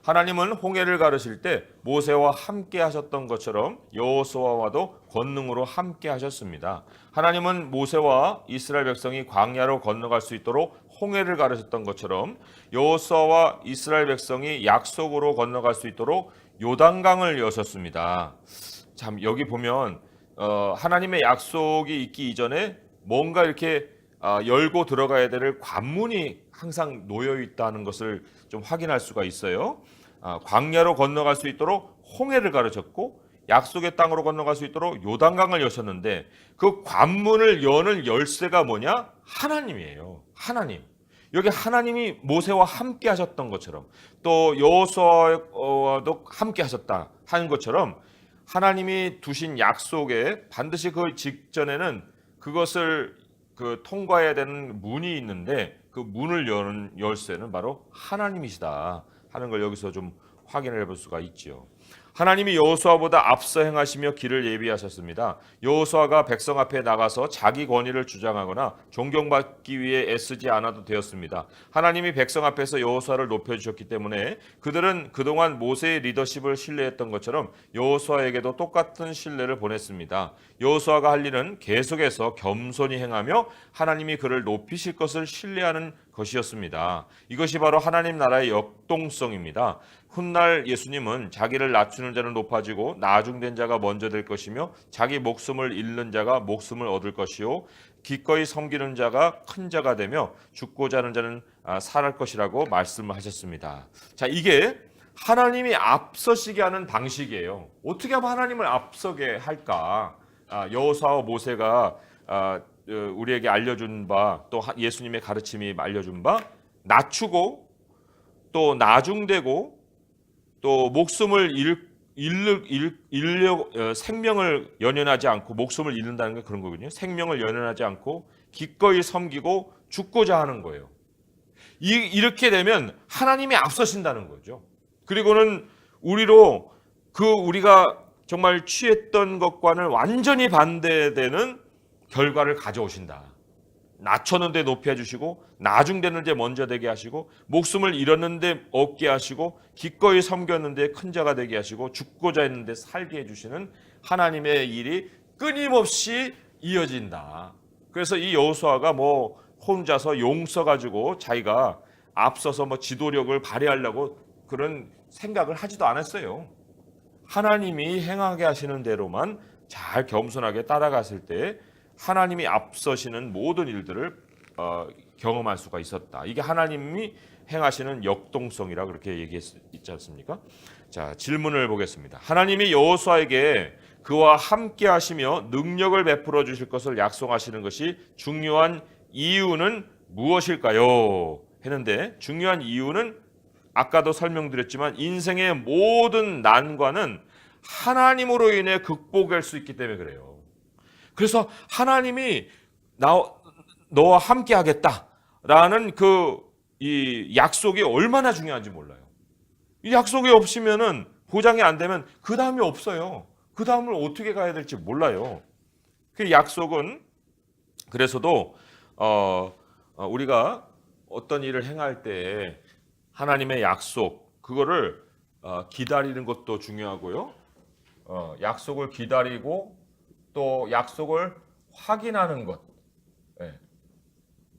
하나님은 홍해를 가르실 때 모세와 함께 하셨던 것처럼 여호수아와도 권능으로 함께 하셨습니다. 하나님은 모세와 이스라엘 백성이 광야로 건너갈 수 있도록 홍해를 가르셨던 것처럼 여호수아와 이스라엘 백성이 약속으로 건너갈 수 있도록 요단강을 여셨습니다. 참 여기 보면 하나님의 약속이 있기 이전에 뭔가 이렇게 열고 들어가야 될 관문이 항상 놓여 있다는 것을 좀 확인할 수가 있어요. 광야로 건너갈 수 있도록 홍해를 가르쳤고 약속의 땅으로 건너갈 수 있도록 요단강을 여셨는데 그 관문을 여는 열쇠가 뭐냐? 하나님이에요. 하나님. 여기 하나님이 모세와 함께 하셨던 것처럼 또 여호수아와도 함께 하셨다 하는 것처럼 하나님이 두신 약속에 반드시 그 직전에는 그것을 통과해야 되는 문이 있는데 그 문을 여는 열쇠는 바로 하나님이시다 하는 걸 여기서 좀 확인해 볼 수가 있지요. 하나님이 여호수아보다 앞서 행하시며 길을 예비하셨습니다. 여호수아가 백성 앞에 나가서 자기 권위를 주장하거나 존경받기 위해 애쓰지 않아도 되었습니다. 하나님이 백성 앞에서 여호수아를 높여주셨기 때문에 그들은 그동안 모세의 리더십을 신뢰했던 것처럼 여호수아에게도 똑같은 신뢰를 보냈습니다. 여호수아가 할 일은 계속해서 겸손히 행하며 하나님이 그를 높이실 것을 신뢰하는 것이었습니다. 이것이 바로 하나님 나라의 역동성입니다. 훗날 예수님은 자기를 낮추는 자는 높아지고 나중된 자가 먼저 될 것이며 자기 목숨을 잃는 자가 목숨을 얻을 것이요 기꺼이 섬기는 자가 큰 자가 되며 죽고자 하는 자는 살할 것이라고 말씀을 하셨습니다. 자, 이게 하나님이 앞서시게 하는 방식이에요. 어떻게 하면 하나님을 앞서게 할까? 여호수아와 모세가 우리에게 알려준 바, 또 예수님의 가르침이 알려준 바, 낮추고 또 나중되고 또 목숨을 생명을 연연하지 않고 목숨을 잃는다는 게 그런 거거든요. 생명을 연연하지 않고 기꺼이 섬기고 죽고자 하는 거예요. 이렇게 되면 하나님이 앞서신다는 거죠. 그리고는 우리가 정말 취했던 것과는 완전히 반대되는 결과를 가져오신다. 낮췄는데 높이 해주시고 나중되는데 먼저 되게 하시고 목숨을 잃었는데 얻게 하시고 기꺼이 섬겼는데 큰 자가 되게 하시고 죽고자 했는데 살게 해주시는 하나님의 일이 끊임없이 이어진다. 그래서 이 여호수아가 혼자서 용 써가지고 자기가 앞서서 지도력을 발휘하려고 그런 생각을 하지도 않았어요. 하나님이 행하게 하시는 대로만 잘 겸손하게 따라갔을 때 하나님이 앞서시는 모든 일들을 경험할 수가 있었다. 이게 하나님이 행하시는 역동성이라 그렇게 얘기했지 않습니까? 자, 질문을 보겠습니다. 하나님이 여호수아에게 그와 함께 하시며 능력을 베풀어 주실 것을 약속하시는 것이 중요한 이유는 무엇일까요? 했는데 중요한 이유는 아까도 설명드렸지만 인생의 모든 난관은 하나님으로 인해 극복할 수 있기 때문에 그래요. 그래서 하나님이 너와 함께 하겠다라는 이 약속이 얼마나 중요한지 몰라요. 이 약속이 없으면은 보장이 안 되면 그 다음이 없어요. 그 다음을 어떻게 가야 될지 몰라요. 그 약속은 그래서도 우리가 어떤 일을 행할 때 하나님의 약속 그거를 기다리는 것도 중요하고요. 약속을 기다리고 또 약속을 확인하는 것.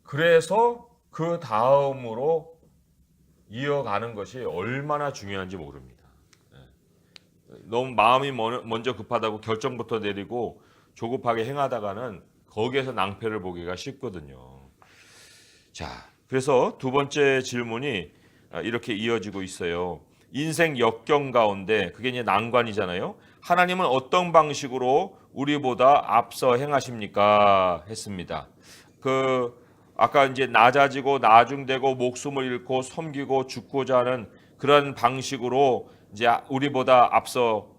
그래서 그 다음으로 이어가는 것이 얼마나 중요한지 모릅니다. 너무 마음이 먼저 급하다고 결정부터 내리고 조급하게 행하다가는 거기에서 낭패를 보기가 쉽거든요. 자, 그래서 두 번째 질문이 이렇게 이어지고 있어요. 인생 역경 가운데 그게 이제 난관이잖아요. 하나님은 어떤 방식으로 우리보다 앞서 행하십니까? 했습니다. 아까 이제 낮아지고 나중되고 목숨을 잃고 섬기고 죽고자 하는 그런 방식으로 이제 우리보다 앞서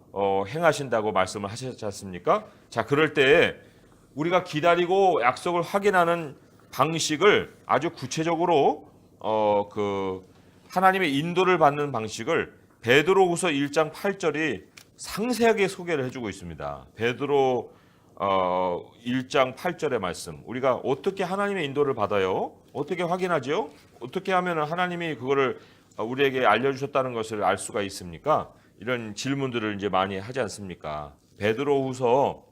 행하신다고 말씀을 하셨지 않습니까? 자, 그럴 때 우리가 기다리고 약속을 확인하는 방식을 아주 구체적으로 하나님의 인도를 받는 방식을 베드로후서 1장 8절이 상세하게 소개를 해주고 있습니다. 베드로 1장 8절의 말씀. 우리가 어떻게 하나님의 인도를 받아요? 어떻게 확인하죠? 어떻게 하면 하나님이 그거를 우리에게 알려주셨다는 것을 알 수가 있습니까? 이런 질문들을 이제 많이 하지 않습니까? 베드로후서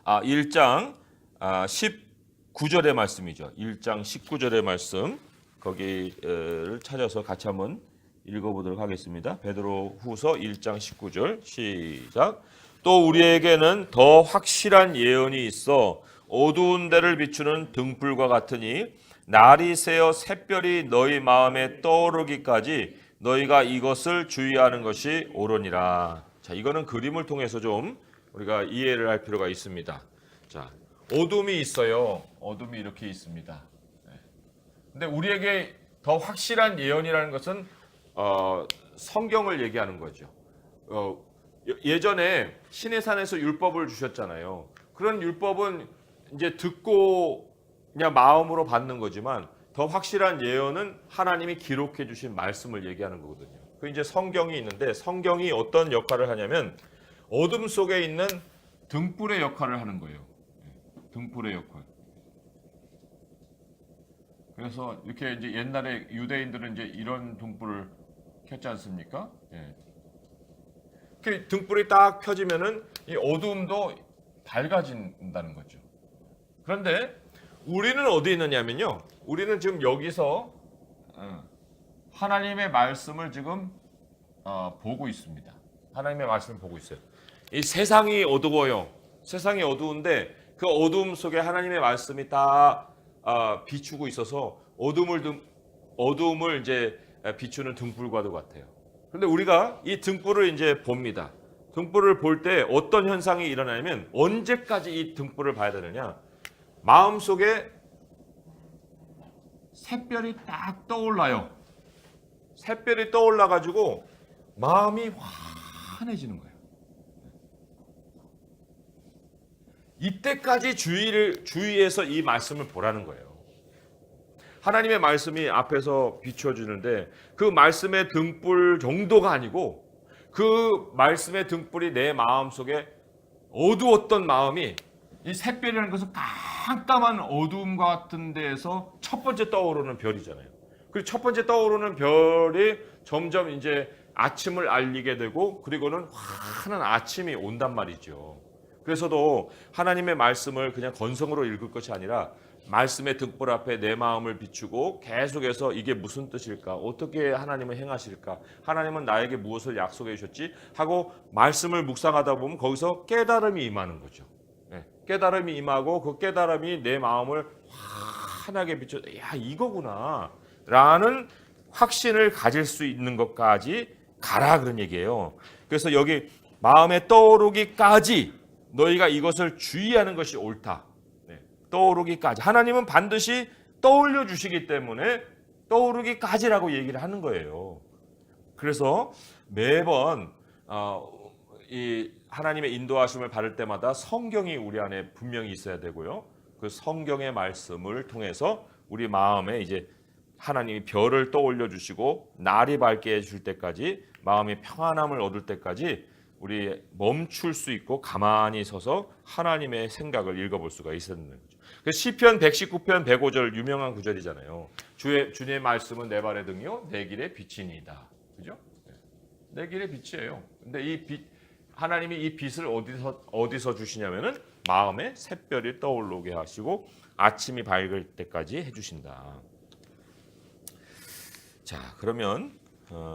1장 19절의 말씀이죠. 1장 19절의 말씀 거기를 찾아서 같이 한번 읽어보도록 하겠습니다. 베드로후서 1장 19절 시작. 또 우리에게는 더 확실한 예언이 있어 어두운 데를 비추는 등불과 같으니 날이 새어 샛별이 너희 마음에 떠오르기까지 너희가 이것을 주의하는 것이 옳으니라. 자, 이거는 그림을 통해서 좀 우리가 이해를 할 필요가 있습니다. 자, 어둠이 있어요. 어둠이 이렇게 있습니다. 근데 우리에게 더 확실한 예언이라는 것은 성경을 얘기하는 거죠. 예전에 시내산에서 율법을 주셨잖아요. 그런 율법은 이제 듣고 그냥 마음으로 받는 거지만 더 확실한 예언은 하나님이 기록해 주신 말씀을 얘기하는 거거든요. 그 이제 성경이 있는데 성경이 어떤 역할을 하냐면 어둠 속에 있는 등불의 역할을 하는 거예요. 등불의 역할. 그래서 이렇게 이제 옛날에 유대인들은 이제 이런 등불을 켰지 않습니까? 예. 이렇게 등불이 딱 켜지면은 이 어두움도 밝아진다는 거죠. 그런데 우리는 어디 있느냐면요. 우리는 지금 여기서 하나님의 말씀을 지금 보고 있습니다. 하나님의 말씀을 보고 있어요. 이 세상이 어두워요. 세상이 어두운데 그 어두움 속에 하나님의 말씀이 다 비추고 있어서 어두움을 이제 비추는 등불과도 같아요. 그런데 우리가 이 등불을 이제 봅니다. 등불을 볼 때 어떤 현상이 일어나냐면 언제까지 이 등불을 봐야 되느냐? 마음속에 샛별이 딱 떠올라요. 샛별이 떠올라 가지고 마음이 환해지는 거예요. 이때까지 주의해서 이 말씀을 보라는 거예요. 하나님의 말씀이 앞에서 비춰주는데 그 말씀의 등불 정도가 아니고 그 말씀의 등불이 내 마음속에 어두웠던 마음이 이 샛별이라는 것은 깜깜한 어두움 같은 데에서 첫 번째 떠오르는 별이잖아요. 그리고 첫 번째 떠오르는 별이 점점 이제 아침을 알리게 되고 그리고는 환한 아침이 온단 말이죠. 그래서도 하나님의 말씀을 그냥 건성으로 읽을 것이 아니라 말씀의 등불 앞에 내 마음을 비추고 계속해서 이게 무슨 뜻일까? 어떻게 하나님은 행하실까? 하나님은 나에게 무엇을 약속해 주셨지? 하고 말씀을 묵상하다 보면 거기서 깨달음이 임하는 거죠. 깨달음이 임하고 그 깨달음이 내 마음을 환하게 비춰, 야, 이거구나 라는 확신을 가질 수 있는 것까지 가라 그런 얘기예요. 그래서 여기 마음에 떠오르기까지 너희가 이것을 주의하는 것이 옳다. 떠오르기까지. 하나님은 반드시 떠올려 주시기 때문에 떠오르기까지라고 얘기를 하는 거예요. 그래서 매번 이 하나님의 인도하심을 받을 때마다 성경이 우리 안에 분명히 있어야 되고요. 그 성경의 말씀을 통해서 우리 마음에 이제 하나님이 별을 떠올려 주시고 날이 밝게 해줄 때까지 마음이 평안함을 얻을 때까지 우리 멈출 수 있고 가만히 서서 하나님의 생각을 읽어볼 수가 있었는 거죠. 시편 119편 105절 유명한 구절이잖아요. 주의 말씀은 내 발의 등이요 내 길의 빛이니이다. 그죠? 내 길의 빛이에요. 근데 이 빛, 하나님이 이 빛을 어디서 주시냐면은 마음에 샛별이 떠오르게 하시고 아침이 밝을 때까지 해주신다. 자, 그러면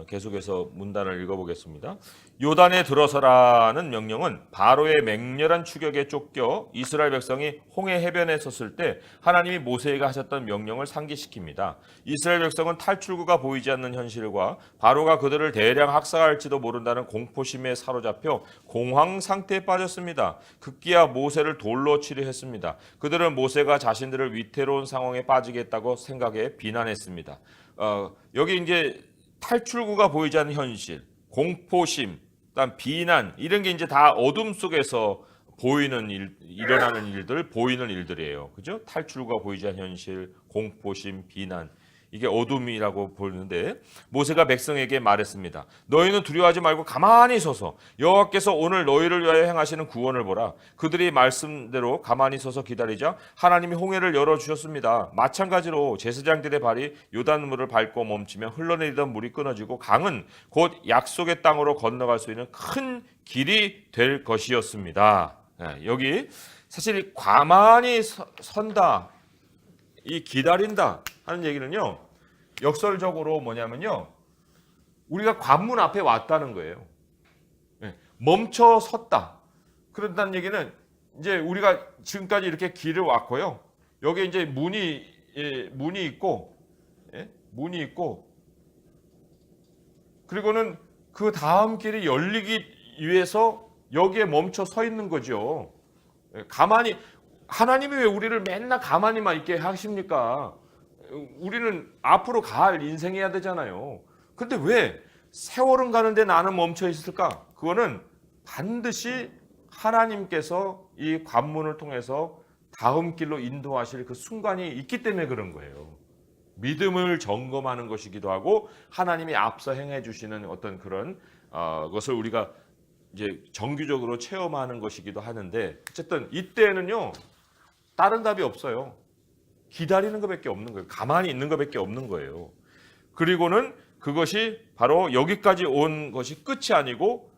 계속해서 문단을 읽어보겠습니다. 요단에 들어서라는 명령은 바로의 맹렬한 추격에 쫓겨 이스라엘 백성이 홍해 해변에 섰을 때 하나님이 모세에게 하셨던 명령을 상기시킵니다. 이스라엘 백성은 탈출구가 보이지 않는 현실과 바로가 그들을 대량 학살할지도 모른다는 공포심에 사로잡혀 공황 상태에 빠졌습니다. 급기야 모세를 돌로 치려 했습니다. 그들은 모세가 자신들을 위태로운 상황에 빠지게 했다고 생각해 비난했습니다. 여기 이제 탈출구가 보이지 않는 현실, 공포심, 그다음 비난 이런 게 이제 다 어둠 속에서 보이는 일어나는 일들, 보이는 일들이에요. 그죠? 탈출구가 보이지 않는 현실, 공포심, 비난 이게 어둠이라고 보는데 모세가 백성에게 말했습니다. 너희는 두려워하지 말고 가만히 서서 여호와께서 오늘 너희를 위하여 행하시는 구원을 보라. 그들이 말씀대로 가만히 서서 기다리자 하나님이 홍해를 열어주셨습니다. 마찬가지로 제사장들의 발이 요단물을 밟고 멈추며 흘러내리던 물이 끊어지고 강은 곧 약속의 땅으로 건너갈 수 있는 큰 길이 될 것이었습니다. 여기 사실 가만히 선다, 이 기다린다 하는 얘기는요, 역설적으로 뭐냐면요, 우리가 관문 앞에 왔다는 거예요. 멈춰 섰다. 그런다는 얘기는 이제 우리가 지금까지 이렇게 길을 왔고요. 여기 이제 문이 있고, 문이 있고, 그리고는 그 다음 길이 열리기 위해서 여기에 멈춰 서 있는 거죠. 가만히, 하나님이 왜 우리를 맨날 가만히만 있게 하십니까? 우리는 앞으로 갈 인생해야 되잖아요. 근데 왜 세월은 가는데 나는 멈춰 있을까? 그거는 반드시 하나님께서 이 관문을 통해서 다음 길로 인도하실 그 순간이 있기 때문에 그런 거예요. 믿음을 점검하는 것이기도 하고 하나님이 앞서 행해 주시는 어떤 그런 것을 우리가 이제 정규적으로 체험하는 것이기도 하는데, 어쨌든 이때는요 다른 답이 없어요. 기다리는 것밖에 없는 거예요. 가만히 있는 것밖에 없는 거예요. 그리고는 그것이 바로 여기까지 온 것이 끝이 아니고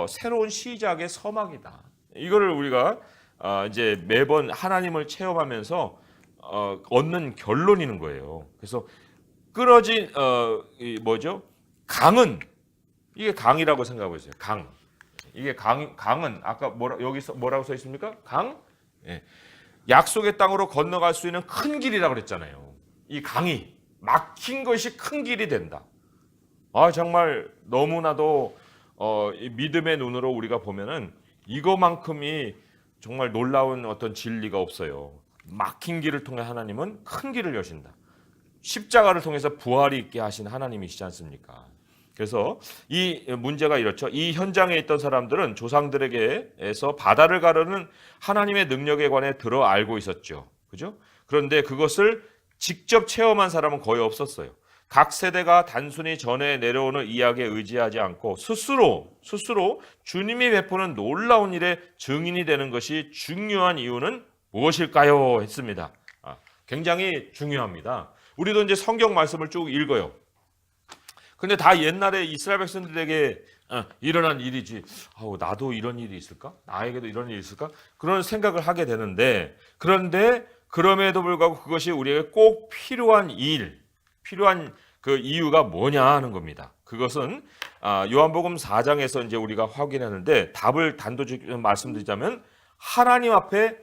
새로운 시작의 서막이다. 이거를 우리가 이제 매번 하나님을 체험하면서 얻는 결론이는 거예요. 그래서 끊어진 강은, 이게 강이라고 생각하고 있어요. 강. 이게 강은 아까 여기서 뭐라고 써 있습니까? 강? 예. 약속의 땅으로 건너갈 수 있는 큰 길이라고 그랬잖아요. 이 강이 막힌 것이 큰 길이 된다. 정말 너무나도 이 믿음의 눈으로 우리가 보면은 이거만큼이 정말 놀라운 어떤 진리가 없어요. 막힌 길을 통해 하나님은 큰 길을 여신다. 십자가를 통해서 부활이 있게 하신 하나님이시지 않습니까? 그래서 이 문제가 이렇죠. 이 현장에 있던 사람들은 조상들에게서 바다를 가르는 하나님의 능력에 관해 들어 알고 있었죠. 그죠? 그런데 그것을 직접 체험한 사람은 거의 없었어요. 각 세대가 단순히 전해 내려오는 이야기에 의지하지 않고 스스로 주님이 베푸는 놀라운 일의 증인이 되는 것이 중요한 이유는 무엇일까요? 했습니다. 굉장히 중요합니다. 우리도 이제 성경 말씀을 쭉 읽어요. 근데 다 옛날에 이스라엘 백성들에게 일어난 일이지, 나도 이런 일이 있을까? 나에게도 이런 일이 있을까? 그런 생각을 하게 되는데, 그런데 그럼에도 불구하고 그것이 우리에게 꼭 필요한 그 이유가 뭐냐 하는 겁니다. 그것은 요한복음 4장에서 이제 우리가 확인하는데, 답을 단도직입 말씀드리자면 하나님 앞에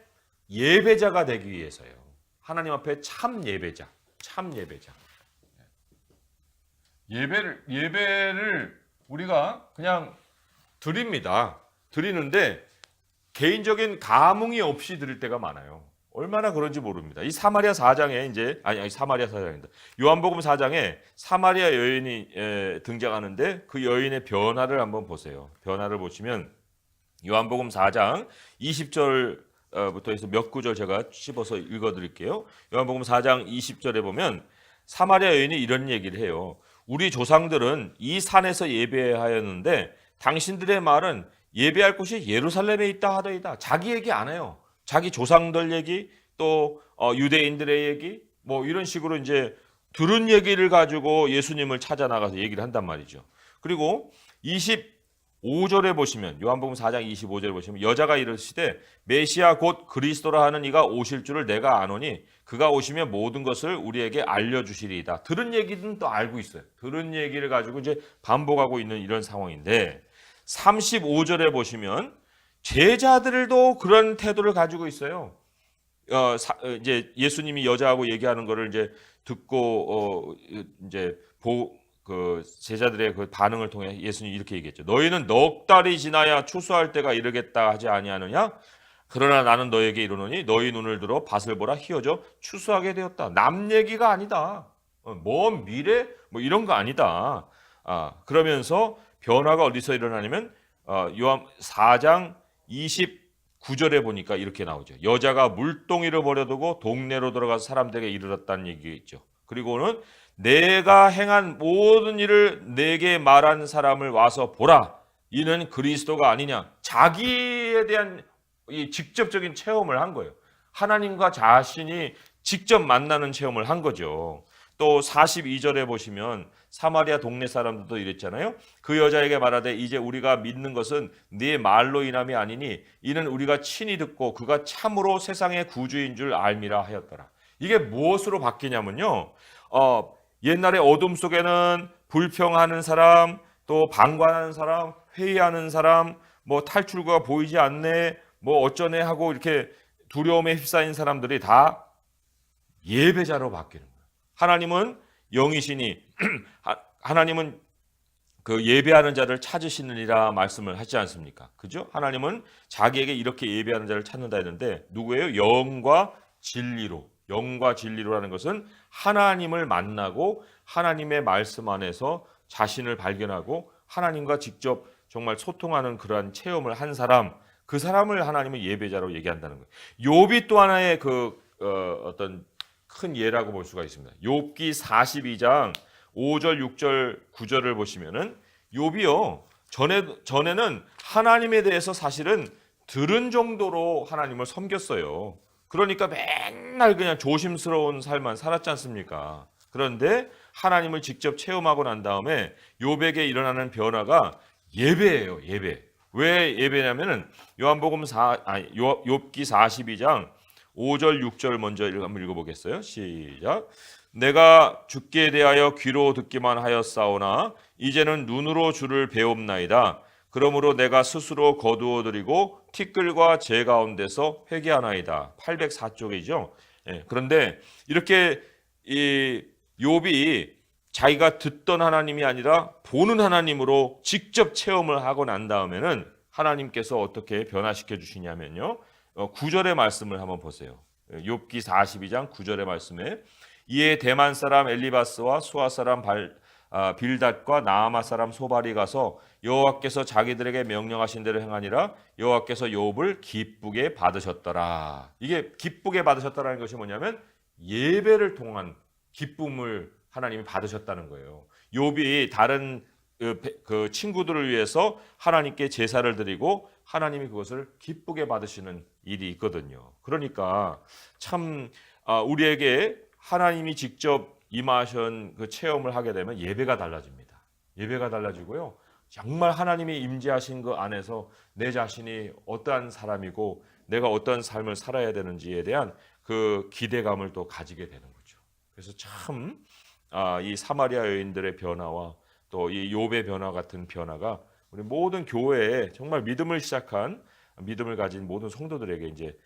예배자가 되기 위해서요. 하나님 앞에 참 예배자. 예배를 우리가 그냥 드립니다. 드리는데 개인적인 감흥이 없이 드릴 때가 많아요. 얼마나 그런지 모릅니다. 이 사마리아 4장에 이제 사마리아 4장입니다. 요한복음 4장에 사마리아 여인이 등장하는데 그 여인의 변화를 한번 보세요. 변화를 보시면 요한복음 4장 20절부터 해서 몇 구절 제가 씹어서 읽어드릴게요. 요한복음 4장 20절에 보면 사마리아 여인이 이런 얘기를 해요. 우리 조상들은 이 산에서 예배하였는데 당신들의 말은 예배할 곳이 예루살렘에 있다 하더이다. 자기 얘기 안 해요. 자기 조상들 얘기, 또 유대인들의 얘기, 뭐 이런 식으로 이제 들은 얘기를 가지고 예수님을 찾아 나가서 얘기를 한단 말이죠. 그리고 25절에 보시면, 요한복음 4장 25절에 보시면 여자가 이르시되 메시아 곧 그리스도라 하는 이가 오실 줄을 내가 아노니 그가 오시면 모든 것을 우리에게 알려주시리이다. 들은 얘기는 또 알고 있어요. 들은 얘기를 가지고 이제 반복하고 있는 이런 상황인데, 35절에 보시면 제자들도 그런 태도를 가지고 있어요. 이제 예수님이 여자하고 얘기하는 거를 이제 듣고 이제 그 제자들의 그 반응을 통해 예수님이 이렇게 얘기했죠. 너희는 넉 달이 지나야 추수할 때가 이르겠다 하지 아니하느냐? 그러나 나는 너에게 이르노니 너희 눈을 들어 밭을 보라 희어져 추수하게 되었다. 남 얘기가 아니다. 먼 미래 뭐 이런 거 아니다. 그러면서 변화가 어디서 일어나냐면 요한 4장 29절에 보니까 이렇게 나오죠. 여자가 물동이를 버려두고 동네로 들어가서 사람들에게 이르렀다는 얘기가 있죠. 그리고는 내가 행한 모든 일을 내게 말한 사람을 와서 보라. 이는 그리스도가 아니냐. 자기에 대한 이 직접적인 체험을 한 거예요. 하나님과 자신이 직접 만나는 체험을 한 거죠. 또 42절에 보시면 사마리아 동네 사람들도 이랬잖아요. 그 여자에게 말하되 이제 우리가 믿는 것은 네 말로 인함이 아니니 이는 우리가 친히 듣고 그가 참으로 세상의 구주인 줄 알미라 하였더라. 이게 무엇으로 바뀌냐면요. 옛날에 어둠 속에는 불평하는 사람, 또 방관하는 사람, 회의하는 사람, 뭐 탈출구가 보이지 않네, 뭐 어쩌네 하고 이렇게 두려움에 휩싸인 사람들이 다 예배자로 바뀌는 거예요. 하나님은 영이시니 하나님은 그 예배하는 자를 찾으시느니라 말씀을 하지 않습니까? 그죠? 하나님은 자기에게 이렇게 예배하는 자를 찾는다 했는데 누구예요? 영과 진리로. 영과 진리로라는 것은 하나님을 만나고 하나님의 말씀 안에서 자신을 발견하고 하나님과 직접 정말 소통하는 그러한 체험을 한 사람, 그 사람을 하나님은 예배자로 얘기한다는 거예요. 욥이 또 하나의 어떤 큰 예라고 볼 수가 있습니다. 욥기 42장 5절, 6절, 9절을 보시면은 욥이요. 전에는 하나님에 대해서 사실은 들은 정도로 하나님을 섬겼어요. 그러니까 맨날 그냥 조심스러운 삶만 살았지 않습니까? 그런데 하나님을 직접 체험하고 난 다음에 욥에게 일어나는 변화가 예배예요. 예배. 왜 예배냐면은 욥기 42장 5절 6절 먼저 한번 읽어보겠어요. 시작. 내가 주께 대하여 귀로 듣기만 하였사오나 이제는 눈으로 주를 배웁나이다. 그러므로 내가 스스로 거두어드리고 티끌과 재 가운데서 회개하나이다. 804쪽이죠. 그런데 이렇게 이 욥이 자기가 듣던 하나님이 아니라 보는 하나님으로 직접 체험을 하고 난 다음에는 하나님께서 어떻게 변화시켜 주시냐면요. 9절의 말씀을 한번 보세요. 욥기 42장 9절의 말씀에 이에 대만 사람 엘리바스와 수아 사람 빌닷과 나아마 사람 소발이 가서 여호와께서 자기들에게 명령하신 대로 행하니라. 여호와께서 욥을 기쁘게 받으셨더라. 이게 기쁘게 받으셨다라는 것이 뭐냐면 예배를 통한 기쁨을 하나님이 받으셨다는 거예요. 욥이 다른 그 친구들을 위해서 하나님께 제사를 드리고 하나님이 그것을 기쁘게 받으시는 일이 있거든요. 그러니까 참 우리에게 하나님이 직접 임하신 그 체험을 하게 되면 예배가 달라집니다. 예배가 달라지고요. 정말 하나님이 임재하신 그 안에서 내 자신이 어떠한 사람이고 내가 어떤 삶을 살아야 되는지에 대한 그 기대감을 또 가지게 되는 거죠. 그래서 참 이 사마리아 여인들의 변화와 또 이 욥의 변화 같은 변화가 우리 모든 교회에 정말 믿음을 가진 모든 성도들에게 이제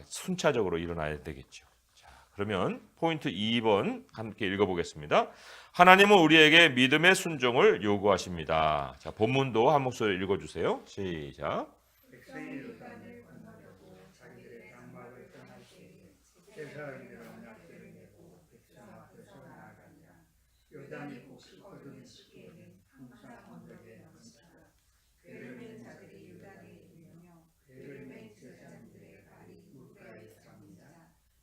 순차적으로 일어나야 되겠죠. 자, 그러면 포인트 2번 함께 읽어보겠습니다. 하나님은 우리에게 믿음의 순종을 요구하십니다. 자, 본문도 한 목소리 읽어주세요. 시작. 백성이 요단을 건너려고 자기들의 장막을 떠날 때에 제사장들은 약대를 내고 백성 앞에서 나아가니라. 요단이 혹시 거두는 시기에는 항상 언덕에 넘치라. 괴를 맨 자들이 요단에 이르며 괴를 맨 제사장들의 발이 물가에 잠기자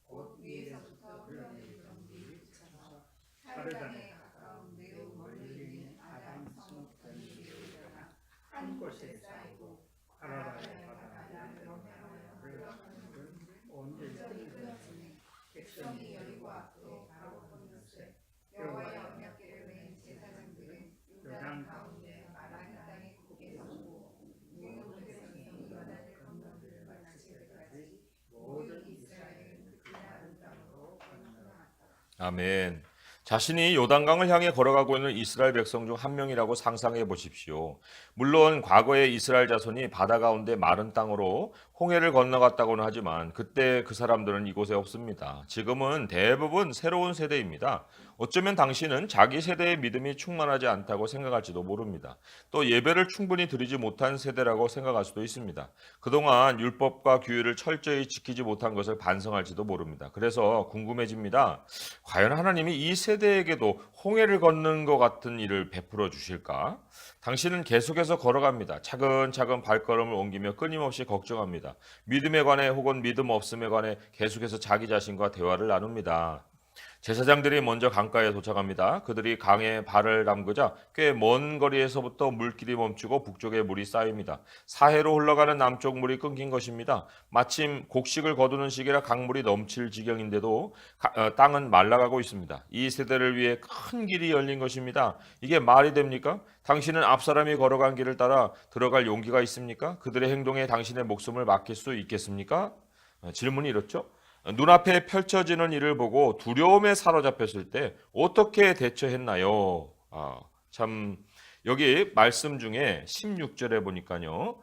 곧 위에서부터 흘러내리던 물이 그쳐서 사르단에 가까운 매우 멀리 있는 아람 성읍 위에 이르러나 한 곳에 쌓이고 아라바의 바다가 양으로 흘러가는 온전히 끊어지니 백성이 여리고 앞에 바로 건너세 여호와의 언약궤를 맨 제사장들은 요단 가운데 아람 땅에 굳게 서고 모든 백성이 요단을 건너들을 마칠 때까지 모든 이스라엘은 그 다른 땅으로 건너갔다. 아멘. 자신이 요단강을 향해 걸어가고 있는 이스라엘 백성 중 한 명이라고 상상해 보십시오. 물론 과거에 이스라엘 자손이 바다 가운데 마른 땅으로 홍해를 건너갔다고는 하지만 그때 그 사람들은 이곳에 없습니다. 지금은 대부분 새로운 세대입니다. 어쩌면 당신은 자기 세대의 믿음이 충만하지 않다고 생각할지도 모릅니다. 또 예배를 충분히 드리지 못한 세대라고 생각할 수도 있습니다. 그동안 율법과 규율을 철저히 지키지 못한 것을 반성할지도 모릅니다. 그래서 궁금해집니다. 과연 하나님이 이 세대에게도 홍해를 걷는 것 같은 일을 베풀어 주실까? 당신은 계속해서 걸어갑니다. 차근차근 발걸음을 옮기며 끊임없이 걱정합니다. 믿음에 관해 혹은 믿음 없음에 관해 계속해서 자기 자신과 대화를 나눕니다. 제사장들이 먼저 강가에 도착합니다. 그들이 강에 발을 담그자 꽤 먼 거리에서부터 물길이 멈추고 북쪽에 물이 쌓입니다. 사해로 흘러가는 남쪽 물이 끊긴 것입니다. 마침 곡식을 거두는 시기라 강물이 넘칠 지경인데도 땅은 말라가고 있습니다. 이 세대를 위해 큰 길이 열린 것입니다. 이게 말이 됩니까? 당신은 앞사람이 걸어간 길을 따라 들어갈 용기가 있습니까? 그들의 행동에 당신의 목숨을 맡길 수 있겠습니까? 질문이 이렇죠. 눈앞에 펼쳐지는 일을 보고 두려움에 사로잡혔을 때 어떻게 대처했나요? 참 여기 말씀 중에 16절에 보니까요.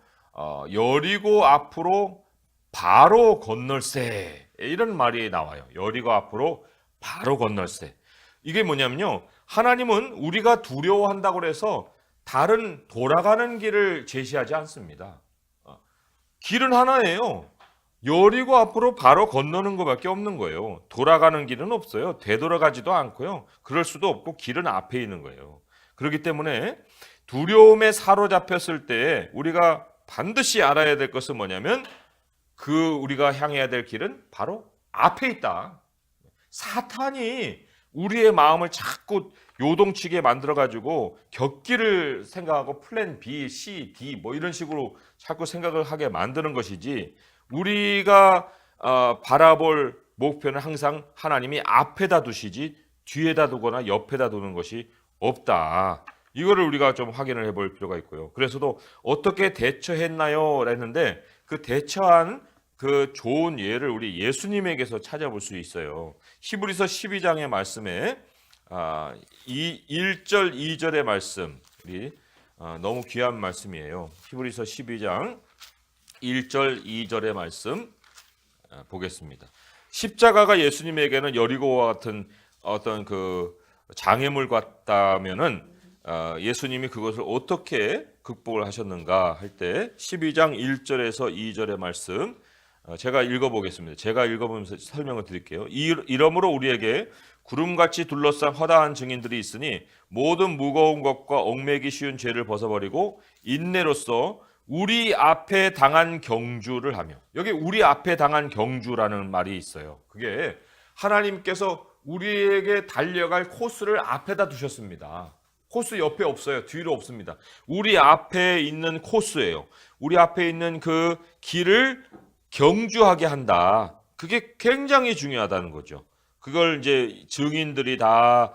여리고 앞으로 바로 건널세 이런 말이 나와요. 여리고 앞으로 바로 건널세. 이게 뭐냐면요. 하나님은 우리가 두려워한다고 해서 다른 돌아가는 길을 제시하지 않습니다. 길은 하나예요. 여리고 앞으로 바로 건너는 것밖에 없는 거예요. 돌아가는 길은 없어요. 되돌아가지도 않고요. 그럴 수도 없고 길은 앞에 있는 거예요. 그렇기 때문에 두려움에 사로잡혔을 때 우리가 반드시 알아야 될 것은 뭐냐면 우리가 향해야 될 길은 바로 앞에 있다. 사탄이 우리의 마음을 자꾸 요동치게 만들어가지고 격기를 생각하고 플랜 B, C, D 뭐 이런 식으로 자꾸 생각을 하게 만드는 것이지 우리가 바라볼 목표는 항상 하나님이 앞에다 두시지 뒤에다 두거나 옆에다 두는 것이 없다. 이거를 우리가 좀 확인을 해볼 필요가 있고요. 그래서도 어떻게 대처했나요? 했는데 그 대처한 그 좋은 예를 우리 예수님에게서 찾아볼 수 있어요. 히브리서 12장의 말씀에 1절, 2절의 말씀 우리 너무 귀한 말씀이에요. 히브리서 12장 1절, 2절의 말씀 보겠습니다. 십자가가 예수님에게는 여리고와 같은 어떤 그 장애물 같다면은 예수님이 그것을 어떻게 극복을 하셨는가 할 때 12장 1절에서 2절의 말씀 제가 읽어보겠습니다. 제가 읽어보면서 설명을 드릴게요. 이러므로 우리에게 구름같이 둘러싼 허다한 증인들이 있으니 모든 무거운 것과 얽매기 쉬운 죄를 벗어버리고 인내로써 우리 앞에 당한 경주를 하며 여기 우리 앞에 당한 경주라는 말이 있어요. 그게 하나님께서 우리에게 달려갈 코스를 앞에다 두셨습니다. 코스 옆에 없어요. 뒤로 없습니다. 우리 앞에 있는 코스예요. 우리 앞에 있는 그 길을 경주하게 한다. 그게 굉장히 중요하다는 거죠. 그걸 이제 증인들이 다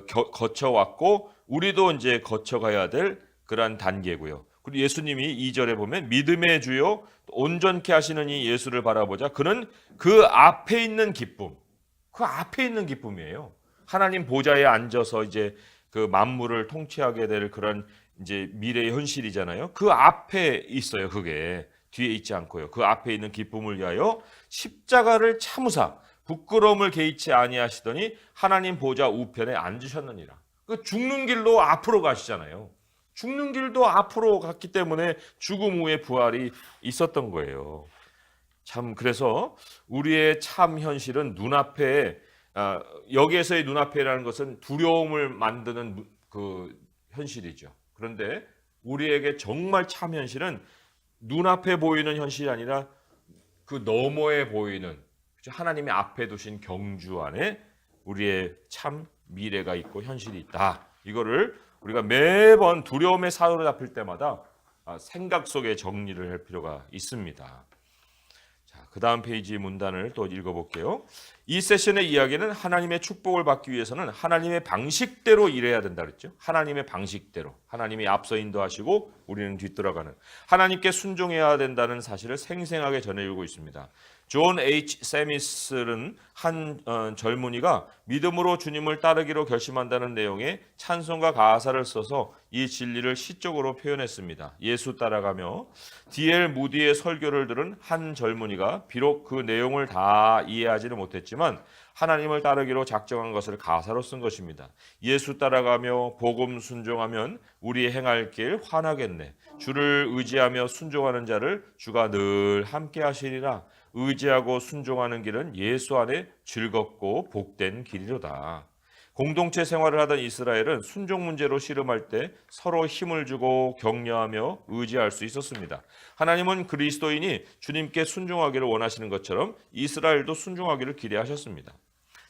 거쳐왔고 우리도 이제 거쳐가야 될 그런 단계고요. 그리고 예수님이 2절에 보면 믿음의 주요 온전케 하시는 이 예수를 바라보자. 그는 그 앞에 있는 기쁨, 그 앞에 있는 기쁨이에요. 하나님 보좌에 앉아서 이제 그 만물을 통치하게 될 그런 이제 미래의 현실이잖아요. 그 앞에 있어요. 그게 뒤에 있지 않고요. 그 앞에 있는 기쁨을 위하여 십자가를 참으사 부끄러움을 개의치 아니하시더니 하나님 보좌 우편에 앉으셨느니라. 그 죽는 길로 앞으로 가시잖아요. 죽는 길도 앞으로 갔기 때문에 죽음 후에 부활이 있었던 거예요. 참 그래서 우리의 참 현실은 눈앞에 여기에서의 눈앞에라는 것은 두려움을 만드는 그 현실이죠. 그런데 우리에게 정말 참 현실은 눈앞에 보이는 현실이 아니라 그 너머에 보이는 하나님이 앞에 두신 경주 안에 우리의 참 미래가 있고 현실이 있다. 이거를 우리가 매번 두려움에 사로잡힐 때마다 생각 속에 정리를 할 필요가 있습니다. 자, 그 다음 페이지 문단을 또 읽어볼게요. 이 세션의 이야기는 하나님의 축복을 받기 위해서는 하나님의 방식대로 일해야 된다 그랬죠. 하나님의 방식대로. 하나님이 앞서 인도하시고 우리는 뒤돌아가는. 하나님께 순종해야 된다는 사실을 생생하게 전해주고 있습니다. 존 H. 세미스는 한 젊은이가 믿음으로 주님을 따르기로 결심한다는 내용의 찬송가 가사를 써서 이 진리를 시적으로 표현했습니다. 예수 따라가며 D.L. 무디의 설교를 들은 한 젊은이가 비록 그 내용을 다 이해하지는 못했지만 하나님을 따르기로 작정한 것을 가사로 쓴 것입니다. 예수 따라가며 복음 순종하면 우리 행할 길 환하겠네. 주를 의지하며 순종하는 자를 주가 늘 함께 하시리라. 의지하고 순종하는 길은 예수 안에 즐겁고 복된 길이로다. 공동체 생활을 하던 이스라엘은 순종 문제로 씨름할 때 서로 힘을 주고 격려하며 의지할 수 있었습니다. 하나님은 그리스도인이 주님께 순종하기를 원하시는 것처럼 이스라엘도 순종하기를 기대하셨습니다.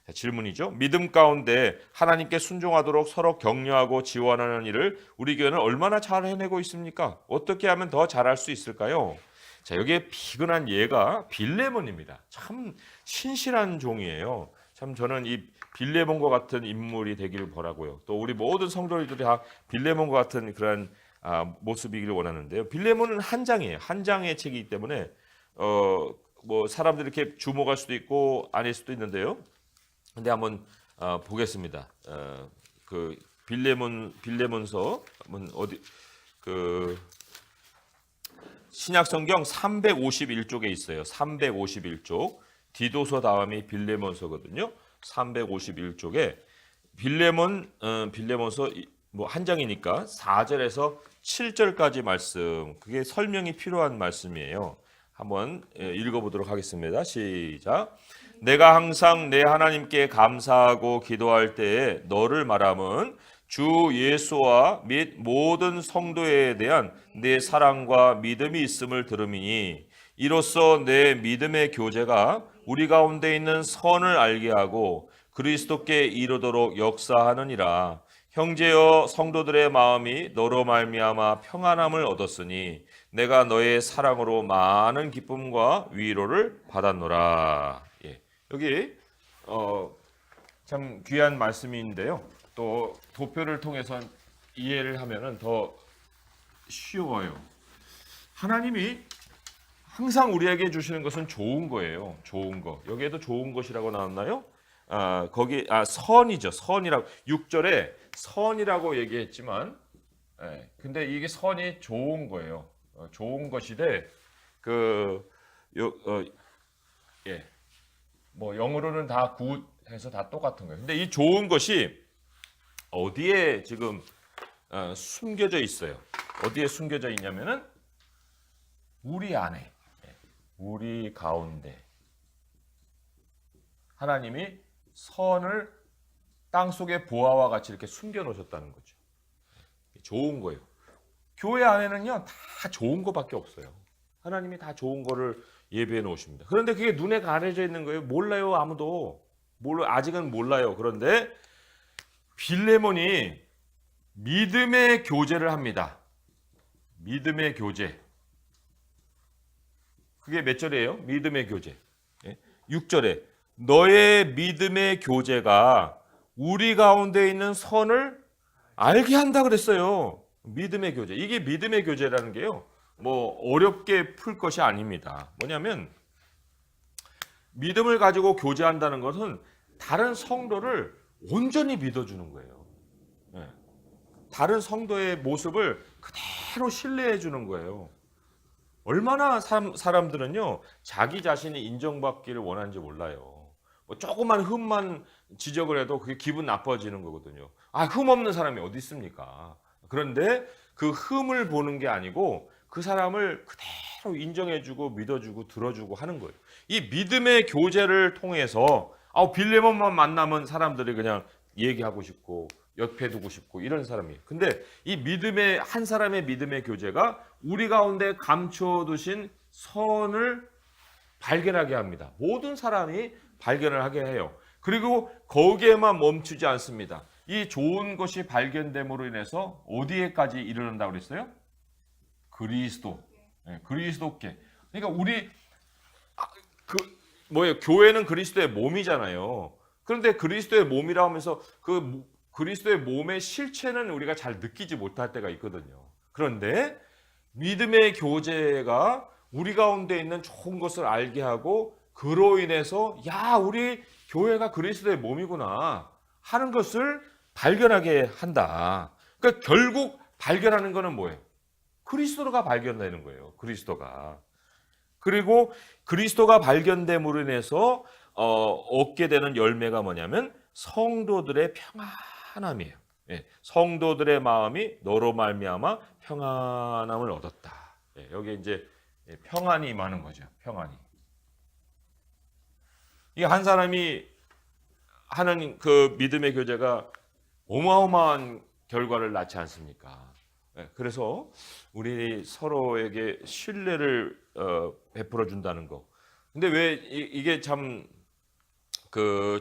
자, 질문이죠. 믿음 가운데 하나님께 순종하도록 서로 격려하고 지원하는 일을 우리 교회는 얼마나 잘 해내고 있습니까? 어떻게 하면 더 잘할 수 있을까요? 자, 여기에 비근한 예가 빌레몬입니다. 참 신실한 종이에요. 참 저는 이 빌레몬과 같은 인물이 되기를 바라고요. 또 우리 모든 성도들이 다 빌레몬과 같은 그런 모습이기를 원하는데요. 빌레몬은 한 장이에요. 한 장의 책이기 때문에 뭐 사람들이 이렇게 주목할 수도 있고 아닐 수도 있는데요. 근데 한번 보겠습니다. 그 빌레몬서 한번 어디 그 신약성경 351쪽에 있어요. 351쪽 디도서 다음이 빌레몬서거든요. 351쪽에 빌레몬서 뭐 한 장이니까 4절에서 7절까지 말씀, 그게 설명이 필요한 말씀이에요. 한번 읽어보도록 하겠습니다. 시작. 내가 항상 내 하나님께 감사하고 기도할 때에 너를 말함은 주 예수와 및 모든 성도에 대한 내 사랑과 믿음이 있음을 들음이니 이로써 내 믿음의 교제가 우리 가운데 있는 선을 알게 하고 그리스도께 이르도록 역사하느니라. 형제여 성도들의 마음이 너로 말미암아 평안함을 얻었으니 내가 너의 사랑으로 많은 기쁨과 위로를 받았노라. 예. 여기 참 귀한 말씀인데요. 또 도표를 통해서 이해를 하면은 더 쉬워요. 하나님이 항상 우리에게 주시는 것은 좋은 거예요. 좋은 거. 여기에도 좋은 것이라고 나왔나요? 거기 선이죠. 선이라고 6절에 선이라고 얘기했지만, 근데 이게 선이 좋은 거예요. 좋은 것이되 뭐 영어로는 다 good 해서 다 똑같은 거예요. 근데 이 좋은 것이 어디에 지금 숨겨져 있어요? 어디에 숨겨져 있냐면은 우리 안에, 우리 가운데 하나님이 선을 땅속의 보화와 같이 이렇게 숨겨 놓으셨다는 거죠. 좋은 거예요. 교회 안에는요 다 좋은 거밖에 없어요. 하나님이 다 좋은 거를 예배해 놓으십니다. 그런데 그게 눈에 가려져 있는 거예요. 몰라요. 아무도 아직은 몰라요. 그런데 빌레몬이 믿음의 교제를 합니다. 믿음의 교제. 그게 몇 절이에요? 믿음의 교제. 6절에 너의 믿음의 교제가 우리 가운데 있는 선을 알게 한다 그랬어요. 믿음의 교제. 이게 믿음의 교제라는 게요. 뭐 어렵게 풀 것이 아닙니다. 뭐냐면 믿음을 가지고 교제한다는 것은 다른 성도를 온전히 믿어주는 거예요. 다른 성도의 모습을 그대로 신뢰해 주는 거예요. 얼마나 사람들은요 자기 자신이 인정받기를 원하는지 몰라요. 뭐 조그만 흠만 지적을 해도 그게 기분 나빠지는 거거든요. 흠 없는 사람이 어디 있습니까? 그런데 그 흠을 보는 게 아니고 그 사람을 그대로 인정해주고 믿어주고 들어주고 하는 거예요. 이 믿음의 교제를 통해서 빌레몬만 만나면 사람들이 그냥 얘기하고 싶고 옆에 두고 싶고 이런 사람이에요. 근데 이 믿음의 한 사람의 믿음의 교제가 우리 가운데 감춰두신 선을 발견하게 합니다. 모든 사람이 발견을 하게 해요. 그리고 거기에만 멈추지 않습니다. 이 좋은 것이 발견됨으로 인해서 어디에까지 이르는다고 그랬어요? 그리스도. 그리스도께. 그러니까 우리 교회는 그리스도의 몸이잖아요. 그런데 그리스도의 몸이라 하면서 그리스도의 몸의 실체는 우리가 잘 느끼지 못할 때가 있거든요. 그런데 믿음의 교제가 우리 가운데 있는 좋은 것을 알게 하고 그로 인해서 우리 교회가 그리스도의 몸이구나 하는 것을 발견하게 한다. 그러니까 결국 발견하는 것은 뭐예요? 그리스도가 발견되는 거예요. 그리스도가. 그리고 그리스도가 발견됨으로 인해서 얻게 되는 열매가 뭐냐면 성도들의 평안함이에요. 성도들의 마음이 너로 말미암아 평안함을 얻었다. 여기 이제 평안이 임하는 거죠. 평안이. 이게 한 사람이 하는 그 믿음의 교제가 어마어마한 결과를 낳지 않습니까? 그래서 우리 서로에게 신뢰를 베풀어 준다는 거. 근데 왜 이게 참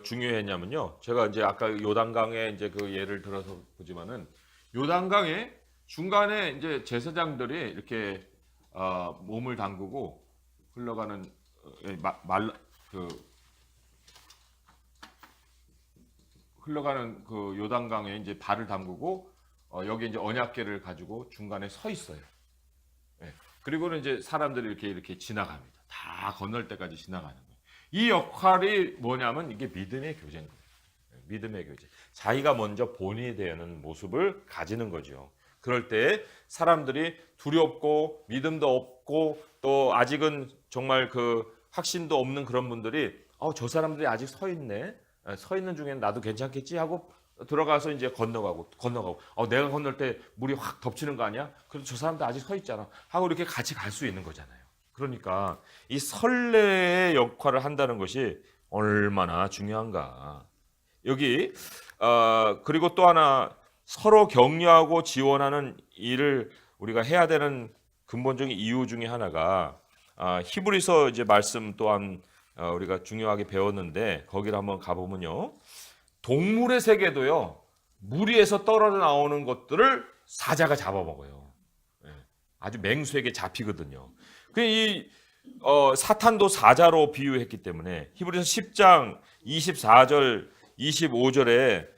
중요했냐면요. 제가 이제 아까 요단강에 이제 그 예를 들어서 보지만은 요단강에 중간에 이제 제사장들이 이렇게 몸을 담그고 흘러가는 흘러가는 그 요단강에 이제 발을 담그고 여기 이제 언약궤를 가지고 중간에 서 있어요. 예. 그리고는 이제 사람들이 이렇게 지나갑니다. 다 건널 때까지 지나가는 거예요. 이 역할이 뭐냐면 이게 믿음의 교제인 거예요. 믿음의 교제. 자기가 먼저 본이 되는 모습을 가지는 거죠. 그럴 때 사람들이 두렵고 믿음도 없고 또 아직은 정말 그 확신도 없는 그런 분들이 저 사람들이 아직 서 있네. 서 있는 중에는 나도 괜찮겠지 하고 들어가서 이제 건너가고 내가 건널 때 물이 확 덮치는 거 아니야? 그래도 저 사람도 아직 서 있잖아 하고 이렇게 같이 갈 수 있는 거잖아요. 그러니까 이 선례의 역할을 한다는 것이 얼마나 중요한가. 여기 그리고 또 하나 서로 격려하고 지원하는 일을 우리가 해야 되는 근본적인 이유 중에 하나가 히브리서 이제 말씀 또한 우리가 중요하게 배웠는데 거기를 한번 가보면요. 동물의 세계도요. 무리에서 떨어져 나오는 것들을 사자가 잡아먹어요. 아주 맹수에게 잡히거든요. 이 사탄도 사자로 비유했기 때문에 히브리서 10장 24절 25절에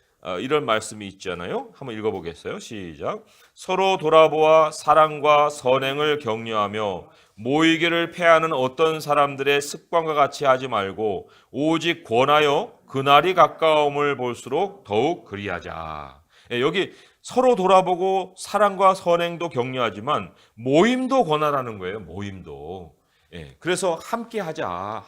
이런 말씀이 있잖아요. 한번 읽어보겠어요. 시작. 서로 돌아보아 사랑과 선행을 격려하며 모이기를 패하는 어떤 사람들의 습관과 같이 하지 말고 오직 권하여 그날이 가까움을 볼수록 더욱 그리하자. 여기 서로 돌아보고 사랑과 선행도 격려하지만 모임도 권하라는 거예요. 모임도. 그래서 함께하자.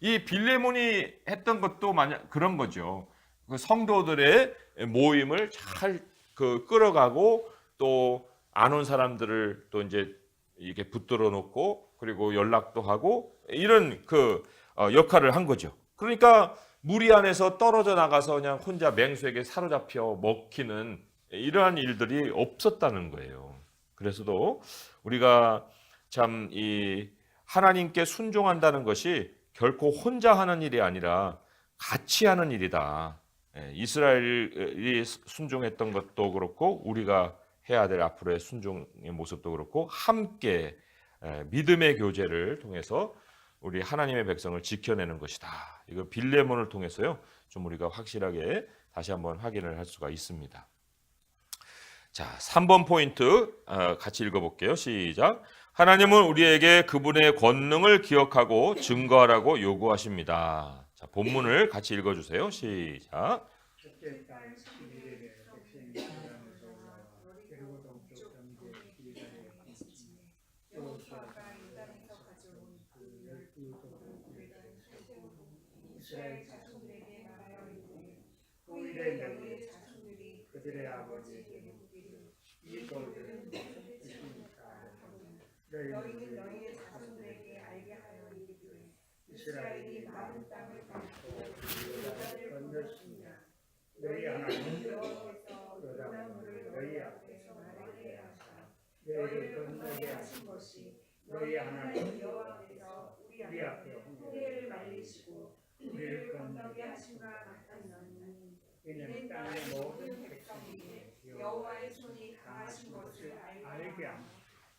이 빌레몬이 했던 것도 만약 그런 거죠. 그 성도들의 모임을 잘 끌어가고 또 안 온 사람들을 또 이제 이렇게 붙들어 놓고 그리고 연락도 하고 이런 역할을 한 거죠. 그러니까 무리 안에서 떨어져 나가서 그냥 혼자 맹수에게 사로잡혀 먹히는 이러한 일들이 없었다는 거예요. 그래서도 우리가 참 이 하나님께 순종한다는 것이 결코 혼자 하는 일이 아니라 같이 하는 일이다. 이스라엘이 순종했던 것도 그렇고 우리가 해야 될 앞으로의 순종의 모습도 그렇고 함께 믿음의 교제를 통해서 우리 하나님의 백성을 지켜내는 것이다. 이거 빌레몬을 통해서요. 좀 우리가 확실하게 다시 한번 확인을 할 수가 있습니다. 자, 3번 포인트 같이 읽어볼게요. 시작. 하나님은 우리에게 그분의 권능을 기억하고 증거하라고 요구하십니다. 자, 본문을 같이 읽어주세요. 시작. 첫째 달 11일에 백성이 기도하면서 그리고 동쪽 경제 기사에 여호수아가 요단에서 가져온 그 12돌을 이스라엘 자손들에게 말하여 이르되 후일에 너희의 자손들이 그들의 아버지에게 묻기를 이 돌들은 무슨 뜻입니까 하고 너희는 너희의 자손들에게 알게 하여 이르기를 이스라엘이 많은 땅을 밟고 요단을 건넜습니다. 너희 하나님 여호와께서 요단물을 너희 앞에서 마르게 하사 너희를 건너게 하신 것이 너희 하나님 여호와께서 우리 앞에 홍해를 말리시고 우리를 건너게 하신과 같았나니 이는 땅의 모든 백성에게 여호와의 손이 강하신 것을 알게 하며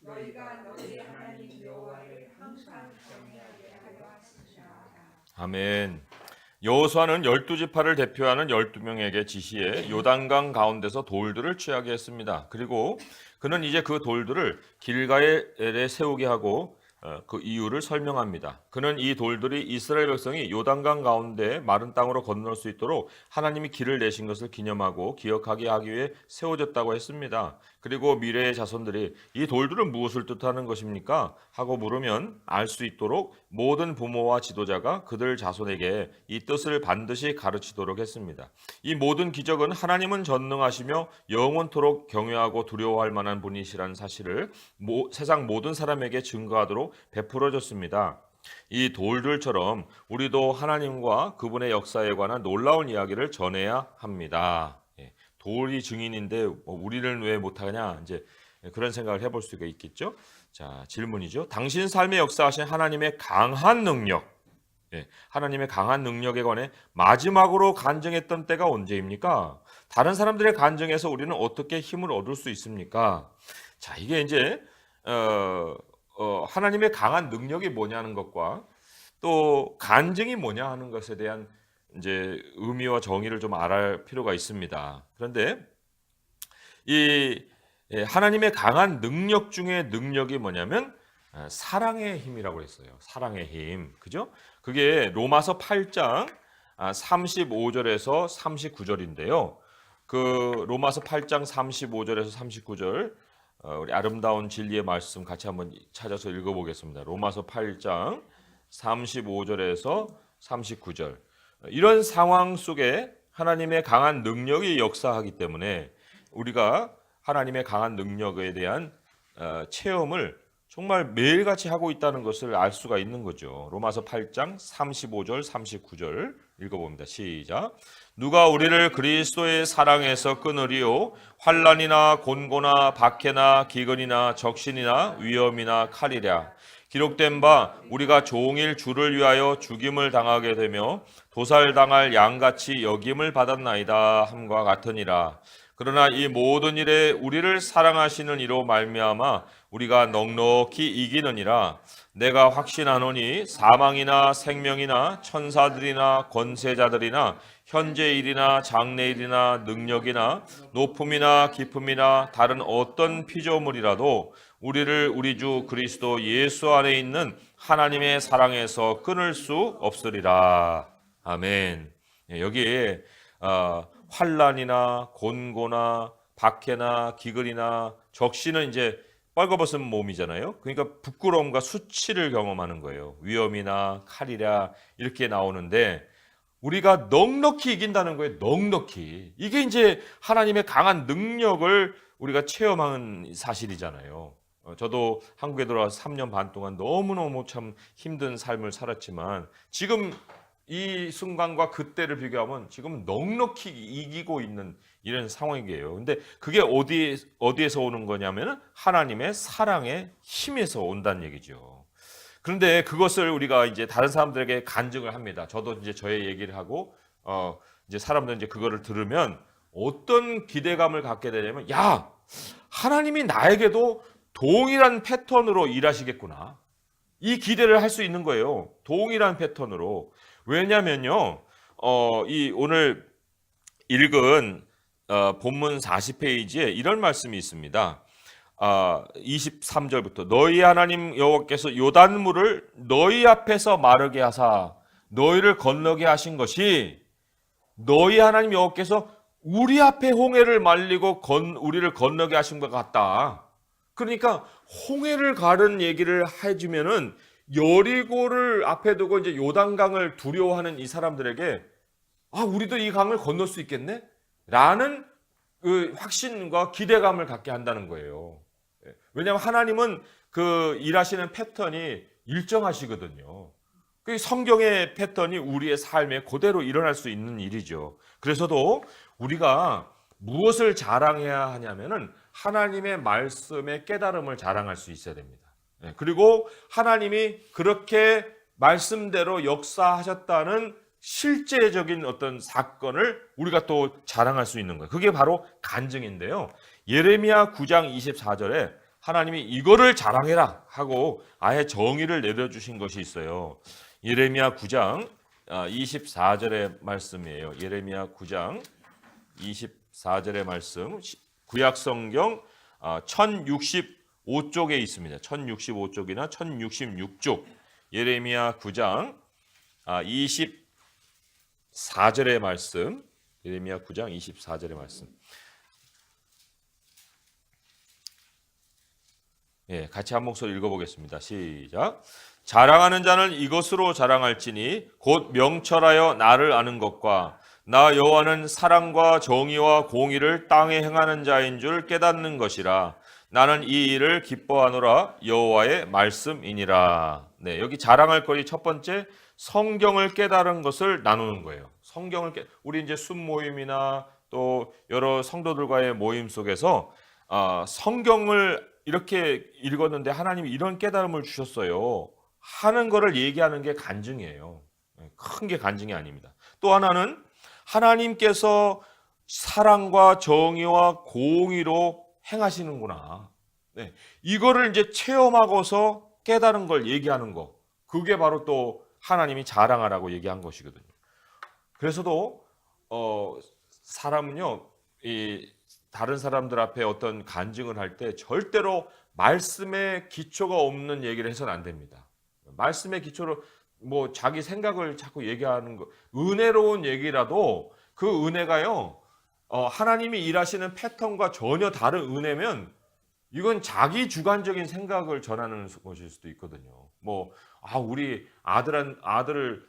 너희가 너희 하나님 여호와를 항상 경외하게 하려 하시니라. 아멘. 여호수아는 12지파를 대표하는 12명에게 지시해 요단강 가운데서 돌들을 취하게 했습니다. 그리고 그는 이제 그 돌들을 길가에 세우게 하고 그 이유를 설명합니다. 그는 이 돌들이 이스라엘 백성이 요단강 가운데 마른 땅으로 건널 수 있도록 하나님이 길을 내신 것을 기념하고 기억하게 하기 위해 세워졌다고 했습니다. 그리고 미래의 자손들이 이 돌들은 무엇을 뜻하는 것입니까? 하고 물으면 알 수 있도록 모든 부모와 지도자가 그들 자손에게 이 뜻을 반드시 가르치도록 했습니다. 이 모든 기적은 하나님은 전능하시며 영원토록 경외하고 두려워할 만한 분이시라는 사실을 세상 모든 사람에게 증거하도록 베풀어졌습니다. 이 돌들처럼 우리도 하나님과 그분의 역사에 관한 놀라운 이야기를 전해야 합니다. 돌이 증인인데 우리는 왜 못하냐 이제 그런 생각을 해볼 수가 있겠죠. 자, 질문이죠. 당신 삶의 역사하신 하나님의 강한 능력, 하나님의 강한 능력에 관해 마지막으로 간증했던 때가 언제입니까? 다른 사람들의 간증에서 우리는 어떻게 힘을 얻을 수 있습니까? 자, 이게 이제 하나님의 강한 능력이 뭐냐는 것과 또 간증이 뭐냐 하는 것에 대한 이제 의미와 정의를 좀 알아야 필요가 있습니다. 그런데 이 하나님의 강한 능력 중에 능력이 뭐냐면 사랑의 힘이라고 했어요. 사랑의 힘. 그죠? 그게 로마서 8장 35절에서 39절인데요. 그 로마서 8장 35절에서 39절 우리 아름다운 진리의 말씀 같이 한번 찾아서 읽어보겠습니다. 로마서 8장 35절에서 39절. 이런 상황 속에 하나님의 강한 능력이 역사하기 때문에 우리가 하나님의 강한 능력에 대한 체험을 정말 매일같이 하고 있다는 것을 알 수가 있는 거죠. 로마서 8장 35절 39절 읽어봅니다. 시작. 누가 우리를 그리스도의 사랑에서 끊으리요? 환난이나 곤고나 박해나 기근이나 적신이나 위험이나 칼이랴. 기록된 바 우리가 종일 주를 위하여 죽임을 당하게 되며 도살당할 양같이 여김을 받았나이다 함과 같으니라. 그러나 이 모든 일에 우리를 사랑하시는 이로 말미암아 우리가 넉넉히 이기느니라. 내가 확신하노니 사망이나 생명이나 천사들이나 권세자들이나 현재일이나 장래일이나 능력이나 높음이나 깊음이나 다른 어떤 피조물이라도 우리를 우리 주 그리스도 예수 안에 있는 하나님의 사랑에서 끊을 수 없으리라. 아멘. 여기에 환난이나 곤고나 박해나 기근이나 적신은 이제 빨개벗은 몸이잖아요. 그러니까 부끄러움과 수치를 경험하는 거예요. 위험이나 칼이랴 이렇게 나오는데 우리가 넉넉히 이긴다는 거예요. 넉넉히. 이게 이제 하나님의 강한 능력을 우리가 체험하는 사실이잖아요. 저도 한국에 들어와서 3년 반 동안 너무너무 참 힘든 삶을 살았지만 지금 이 순간과 그때를 비교하면 지금 넉넉히 이기고 있는 이런 상황이에요. 근데 그게 어디에서 오는 거냐면 하나님의 사랑의 힘에서 온다는 얘기죠. 그런데 그것을 우리가 이제 다른 사람들에게 간증을 합니다. 저도 이제 저의 얘기를 하고 이제 사람들 이제 그거를 들으면 어떤 기대감을 갖게 되냐면 야, 하나님이 나에게도 동일한 패턴으로 일하시겠구나. 이 기대를 할 수 있는 거예요. 동일한 패턴으로. 왜냐면요, 이 오늘 읽은 본문 40페이지에 이런 말씀이 있습니다. 23절부터 너희 하나님 여호와께서 요단물을 너희 앞에서 마르게 하사 너희를 건너게 하신 것이 너희 하나님 여호와께서 우리 앞에 홍해를 말리고 우리를 건너게 하신 것 같다. 그러니까 홍해를 가른 얘기를 해주면은 여리고를 앞에 두고 이제 요단강을 두려워하는 이 사람들에게 우리도 이 강을 건널 수 있겠네? 라는 그 확신과 기대감을 갖게 한다는 거예요. 왜냐하면 하나님은 그 일하시는 패턴이 일정하시거든요. 그 성경의 패턴이 우리의 삶에 그대로 일어날 수 있는 일이죠. 그래서도 우리가 무엇을 자랑해야 하냐면은 하나님의 말씀의 깨달음을 자랑할 수 있어야 됩니다. 그리고 하나님이 그렇게 말씀대로 역사하셨다는 실제적인 어떤 사건을 우리가 또 자랑할 수 있는 거예요. 그게 바로 간증인데요. 예레미야 9장 24절에 하나님이 이거를 자랑해라 하고 아예 정의를 내려주신 것이 있어요. 예레미야 9장 24절의 말씀이에요. 예레미야 9장 24절의 말씀, 구약성경 1065쪽에 있습니다. 1065쪽이나 1066쪽, 예레미야 9장 24절의 말씀, 예레미야 9장 24절의 말씀. 같이 한 목소리 읽어보겠습니다. 시작. 자랑하는 자는 이것으로 자랑할지니 곧 명철하여 나를 아는 것과 나 여호와는 사랑과 정의와 공의를 땅에 행하는 자인 줄 깨닫는 것이라. 나는 이 일을 기뻐하노라. 여호와의 말씀이니라. 네, 여기 자랑할 것이 첫 번째 성경을 깨달은 것을 나누는 거예요. 우리 이제 순 모임이나 또 여러 성도들과의 모임 속에서 성경을 이렇게 읽었는데 하나님이 이런 깨달음을 주셨어요 하는 거를 얘기하는 게 간증이에요. 큰 게 간증이 아닙니다. 또 하나는 하나님께서 사랑과 정의와 공의로 행하시는구나. 네. 이거를 이제 체험하고서 깨달은 걸 얘기하는 거. 그게 바로 또 하나님이 자랑하라고 얘기한 것이거든요. 그래서도 사람은요, 이 다른 사람들 앞에 어떤 간증을 할 때 절대로 말씀에 기초가 없는 얘기를 해서는 안 됩니다. 말씀의 기초로 뭐 자기 생각을 자꾸 얘기하는 거, 은혜로운 얘기라도 그 은혜가요, 하나님이 일하시는 패턴과 전혀 다른 은혜면 이건 자기 주관적인 생각을 전하는 것일 수도 있거든요. 우리 아들을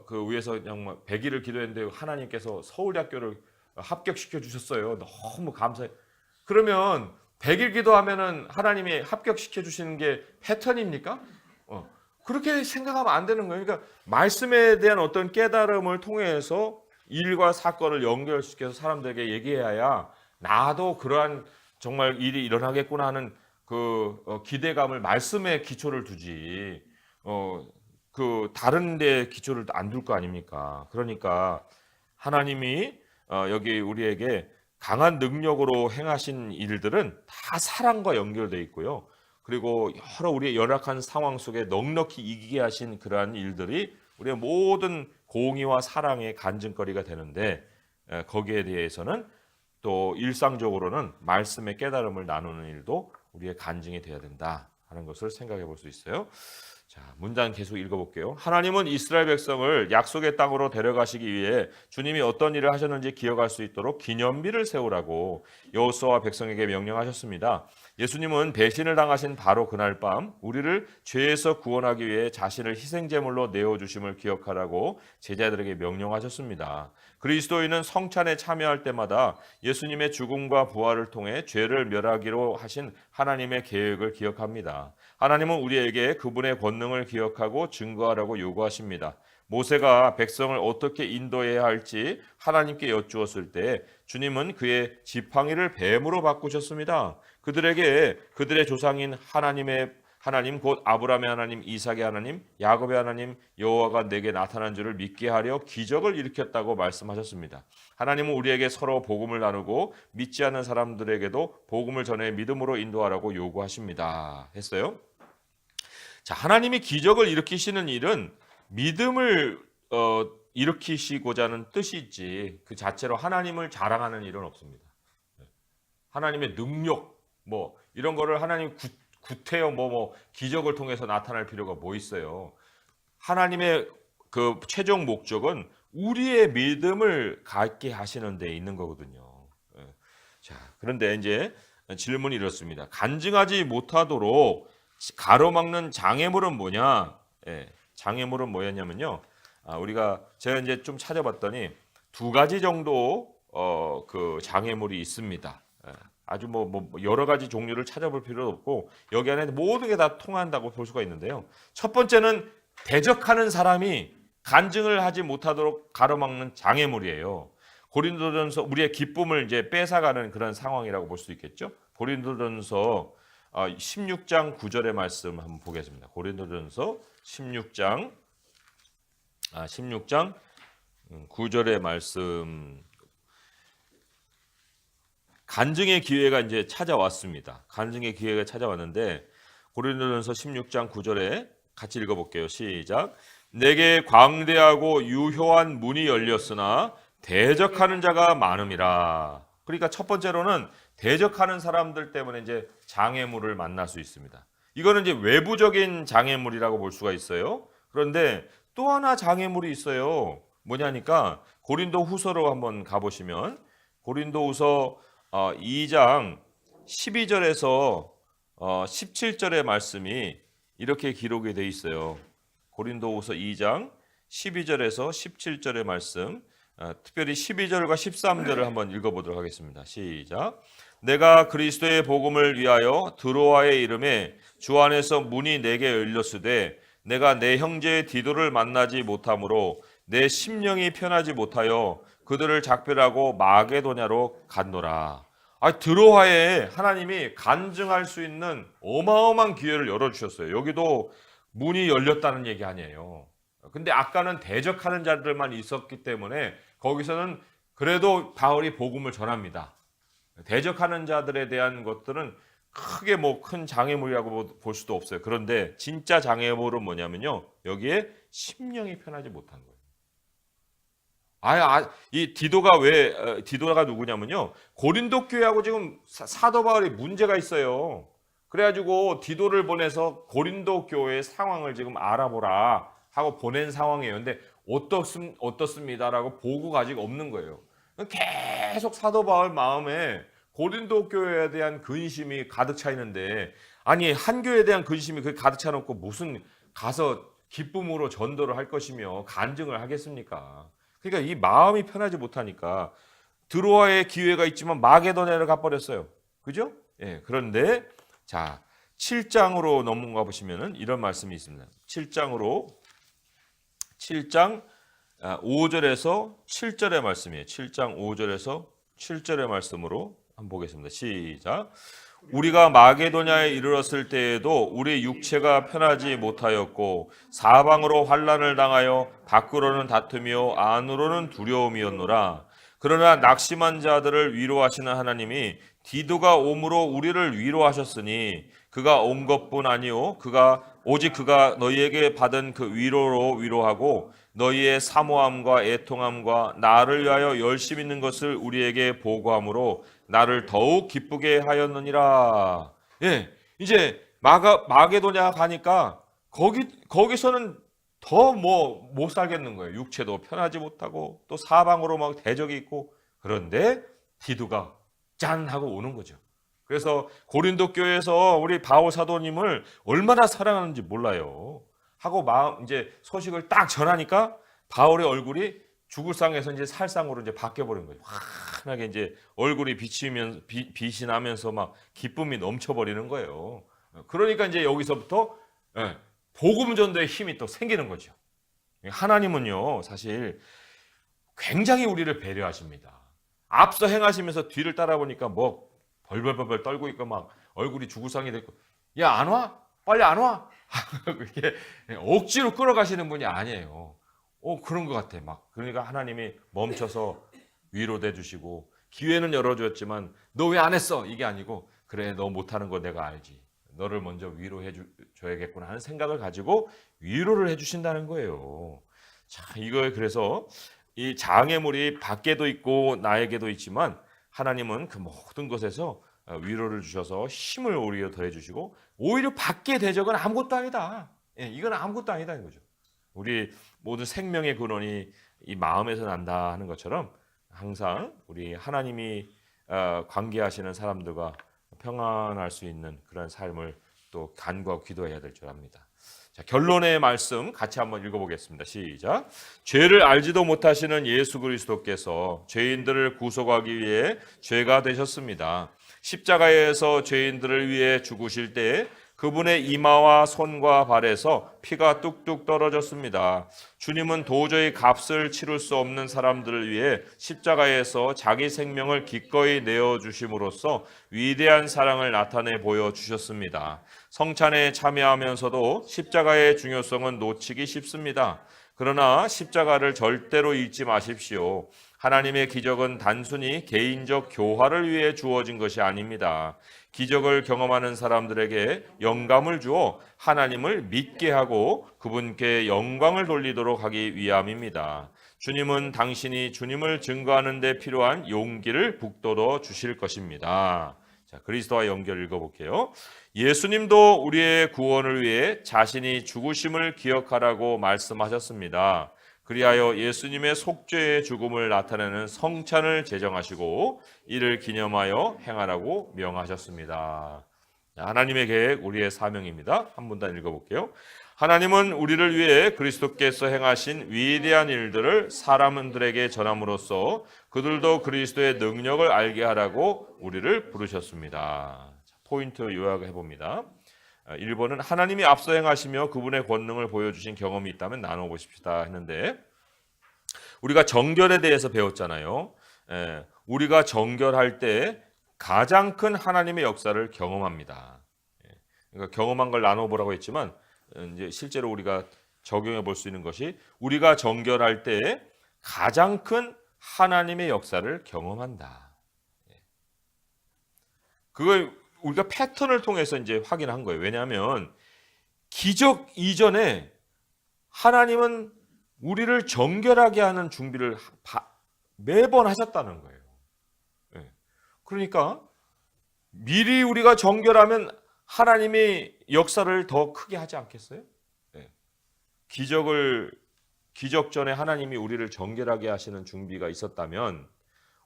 그 위해서 정말 100일을 기도했는데 하나님께서 서울대학교를 합격시켜 주셨어요. 너무 감사해. 그러면 100일 기도하면은 하나님이 합격시켜 주시는 게 패턴입니까? 그렇게 생각하면 안 되는 거예요. 그러니까 말씀에 대한 어떤 깨달음을 통해서 일과 사건을 연결시켜서 사람들에게 얘기해야 나도 그러한 정말 일이 일어나겠구나 하는 그 기대감을 말씀에 기초를 두지 그 다른 데 기초를 안 둘 거 아닙니까? 그러니까 하나님이 여기 우리에게 강한 능력으로 행하신 일들은 다 사랑과 연결되어 있고요. 그리고 여러 우리의 열악한 상황 속에 넉넉히 이기게 하신 그러한 일들이 우리의 모든 공의와 사랑의 간증거리가 되는데 거기에 대해서는 또 일상적으로는 말씀의 깨달음을 나누는 일도 우리의 간증이 되어야 된다 하는 것을 생각해 볼 수 있어요. 자, 문장 계속 읽어볼게요. 하나님은 이스라엘 백성을 약속의 땅으로 데려가시기 위해 주님이 어떤 일을 하셨는지 기억할 수 있도록 기념비를 세우라고 여호수아와 백성에게 명령하셨습니다. 예수님은 배신을 당하신 바로 그날 밤 우리를 죄에서 구원하기 위해 자신을 희생제물로 내어주심을 기억하라고 제자들에게 명령하셨습니다. 그리스도인은 성찬에 참여할 때마다 예수님의 죽음과 부활을 통해 죄를 멸하기로 하신 하나님의 계획을 기억합니다. 하나님은 우리에게 그분의 권능을 기억하고 증거하라고 요구하십니다. 모세가 백성을 어떻게 인도해야 할지 하나님께 여쭈었을 때 주님은 그의 지팡이를 뱀으로 바꾸셨습니다. 그들에게 그들의 조상인 하나님 곧 아브라함의 하나님, 이삭의 하나님, 야곱의 하나님 여호와가 내게 나타난 줄을 믿게 하려 기적을 일으켰다고 말씀하셨습니다. 하나님은 우리에게 서로 복음을 나누고 믿지 않는 사람들에게도 복음을 전해 믿음으로 인도하라고 요구하십니다. 했어요. 자, 하나님이 기적을 일으키시는 일은 믿음을 일으키시고자 하는 뜻이 있지 그 자체로 하나님을 자랑하는 일은 없습니다. 하나님의 능력 이런 거를 하나님 구태여 기적을 통해서 나타날 필요가 뭐 있어요. 하나님의 그 최종 목적은 우리의 믿음을 갖게 하시는 데 있는 거거든요. 자, 그런데 이제 질문이 이렇습니다. 간증하지 못하도록 가로막는 장애물은 뭐냐? 장애물은 뭐였냐면요. 제가 이제 좀 찾아봤더니 두 가지 정도 그 장애물이 있습니다. 아주 여러 가지 종류를 찾아볼 필요도 없고 여기 안에 모든 게 다 통한다고 볼 수가 있는데요. 첫 번째는 대적하는 사람이 간증을 하지 못하도록 가로막는 장애물이에요. 고린도전서 우리의 기쁨을 이제 뺏어가는 그런 상황이라고 볼 수 있겠죠. 고린도전서 16장 9절의 말씀 한번 보겠습니다. 고린도전서 16장 9절의 말씀. 간증의 기회가 이제 찾아왔습니다. 간증의 기회가 찾아왔는데 고린도전서 16장 9절에 같이 읽어볼게요. 시작. 내게 광대하고 유효한 문이 열렸으나 대적하는 자가 많음이라. 그러니까 첫 번째로는 대적하는 사람들 때문에 이제 장애물을 만날 수 있습니다. 이거는 이제 외부적인 장애물이라고 볼 수가 있어요. 그런데 또 하나 장애물이 있어요. 뭐냐니까 고린도 후서로 한번 가보시면 고린도 후서 2장 12절에서 17절의 말씀이 이렇게 기록이 되어 있어요. 고린도후서 2장 12절에서 17절의 말씀, 특별히 12절과 13절을 한번 읽어보도록 하겠습니다. 시작. 내가 그리스도의 복음을 위하여 드로아의 이름에 주 안에서 문이 내게 열렸으되 내가 내 형제 디도를 만나지 못하므로 내 심령이 편하지 못하여 그들을 작별하고 마게도냐로 갔노라. 드로아에 하나님이 간증할 수 있는 어마어마한 기회를 열어주셨어요. 여기도 문이 열렸다는 얘기 아니에요. 근데 아까는 대적하는 자들만 있었기 때문에 거기서는 그래도 바울이 복음을 전합니다. 대적하는 자들에 대한 것들은 크게 뭐 큰 장애물이라고 볼 수도 없어요. 그런데 진짜 장애물은 뭐냐면요, 여기에 심령이 편하지 못한 거예요. 이 디도가 누구냐면요, 고린도 교회하고 지금 사도 바울이 문제가 있어요. 그래가지고 디도를 보내서 고린도 교회의 상황을 지금 알아보라 하고 보낸 상황이에요. 근데 어떻습니다라고 보고가 아직 없는 거예요. 계속 사도 바울 마음에 고린도 교회에 대한 근심이 가득 차 있는데, 아니 한 교회에 대한 근심이 그렇게 가득 차 놓고 무슨 가서 기쁨으로 전도를 할 것이며 간증을 하겠습니까? 그러니까 이 마음이 편하지 못하니까 드로아의 기회가 있지만 마게도냐를 가버렸어요. 그죠? 예. 그런데 자, 7장으로 넘어가 보시면은 이런 말씀이 있습니다. 7장 5절에서 7절의 말씀이에요. 7장 5절에서 7절의 말씀으로 한번 보겠습니다. 시작. 우리가 마게도냐에 이르렀을 때에도 우리 육체가 편하지 못하였고 사방으로 환난을 당하여 밖으로는 다투며 안으로는 두려움이었노라. 그러나 낙심한 자들을 위로하시는 하나님이 디도가 옴으로 우리를 위로하셨으니 그가 온 것뿐 아니요 오직 그가 너희에게 받은 그 위로로 위로하고 너희의 사모함과 애통함과 나를 위하여 열심 있는 것을 우리에게 보고함으로 나를 더욱 기쁘게 하였느니라. 예, 이제 마게도냐 가니까 거기서는 더 뭐 못 살겠는 거예요. 육체도 편하지 못하고 또 사방으로 막 대적이 있고. 그런데 디도가 짠 하고 오는 거죠. 그래서 고린도 교회에서 우리 바울 사도님을 얼마나 사랑하는지 몰라요. 하고 이제 소식을 딱 전하니까 바울의 얼굴이 죽을 상에서 이제 살상으로 이제 바뀌어 버린 거예요. 환하게 이제 얼굴이 빛이 나면서 막 기쁨이 넘쳐 버리는 거예요. 그러니까 이제 여기서부터 복음 전도의 힘이 또 생기는 거죠. 하나님은요, 사실 굉장히 우리를 배려하십니다. 앞서 행하시면서 뒤를 따라보니까 뭐 벌벌벌 떨고 있고 막 얼굴이 죽을 상이 됐고, 야, 안 와? 빨리 안 와? 이렇게 억지로 끌어가시는 분이 아니에요. 그런 것 같아. 막 그러니까 하나님이 멈춰서 위로돼 주시고 기회는 열어주었지만 너 왜 안 했어? 이게 아니고 그래, 너 못하는 거 내가 알지. 너를 먼저 위로해 줘야겠구나 하는 생각을 가지고 위로를 해주신다는 거예요. 자, 이거 그래서 이 장애물이 밖에도 있고 나에게도 있지만 하나님은 그 모든 것에서 위로를 주셔서 힘을 오히려 더해 주시고 오히려 밖의 대적은 아무것도 아니다. 이건 아무것도 아니다 는 거죠. 우리 모든 생명의 근원이 이 마음에서 난다 하는 것처럼 항상 우리 하나님이 관계하시는 사람들과 평안할 수 있는 그런 삶을 또 간구하고 기도해야 될 줄 압니다. 자, 결론의 말씀 같이 한번 읽어보겠습니다. 시작. 죄를 알지도 못하시는 예수 그리스도께서 죄인들을 구속하기 위해 죄가 되셨습니다. 십자가에서 죄인들을 위해 죽으실 때 그분의 이마와 손과 발에서 피가 뚝뚝 떨어졌습니다. 주님은 도저히 값을 치를 수 없는 사람들을 위해 십자가에서 자기 생명을 기꺼이 내어주심으로써 위대한 사랑을 나타내 보여주셨습니다. 성찬에 참여하면서도 십자가의 중요성은 놓치기 쉽습니다. 그러나 십자가를 절대로 잊지 마십시오. 하나님의 기적은 단순히 개인적 교화를 위해 주어진 것이 아닙니다. 기적을 경험하는 사람들에게 영감을 주어 하나님을 믿게 하고 그분께 영광을 돌리도록 하기 위함입니다. 주님은 당신이 주님을 증거하는 데 필요한 용기를 북돋워 주실 것입니다. 자, 그리스도와 연결 읽어볼게요. 예수님도 우리의 구원을 위해 자신이 죽으심을 기억하라고 말씀하셨습니다. 그리하여 예수님의 속죄의 죽음을 나타내는 성찬을 제정하시고 이를 기념하여 행하라고 명하셨습니다. 하나님의 계획, 우리의 사명입니다. 한 번 더 읽어볼게요. 하나님은 우리를 위해 그리스도께서 행하신 위대한 일들을 사람들에게 전함으로써 그들도 그리스도의 능력을 알게 하라고 우리를 부르셨습니다. 포인트 요약해 봅니다. 1번은 하나님이 앞서 행하시며 그분의 권능을 보여주신 경험이 있다면 나눠보십시다 했는데, 우리가 정결에 대해서 배웠잖아요. 우리가 정결할 때 가장 큰 하나님의 역사를 경험합니다. 그러니까 경험한 걸 나눠보라고 했지만 이제 실제로 우리가 적용해 볼 수 있는 것이 우리가 정결할 때에 가장 큰 하나님의 역사를 경험한다. 그걸 우리가 패턴을 통해서 이제 확인한 거예요. 왜냐하면 기적 이전에 하나님은 우리를 정결하게 하는 준비를 매번 하셨다는 거예요. 그러니까 미리 우리가 정결하면 하나님이 역사를 더 크게 하지 않겠어요? 기적 전에 하나님이 우리를 정결하게 하시는 준비가 있었다면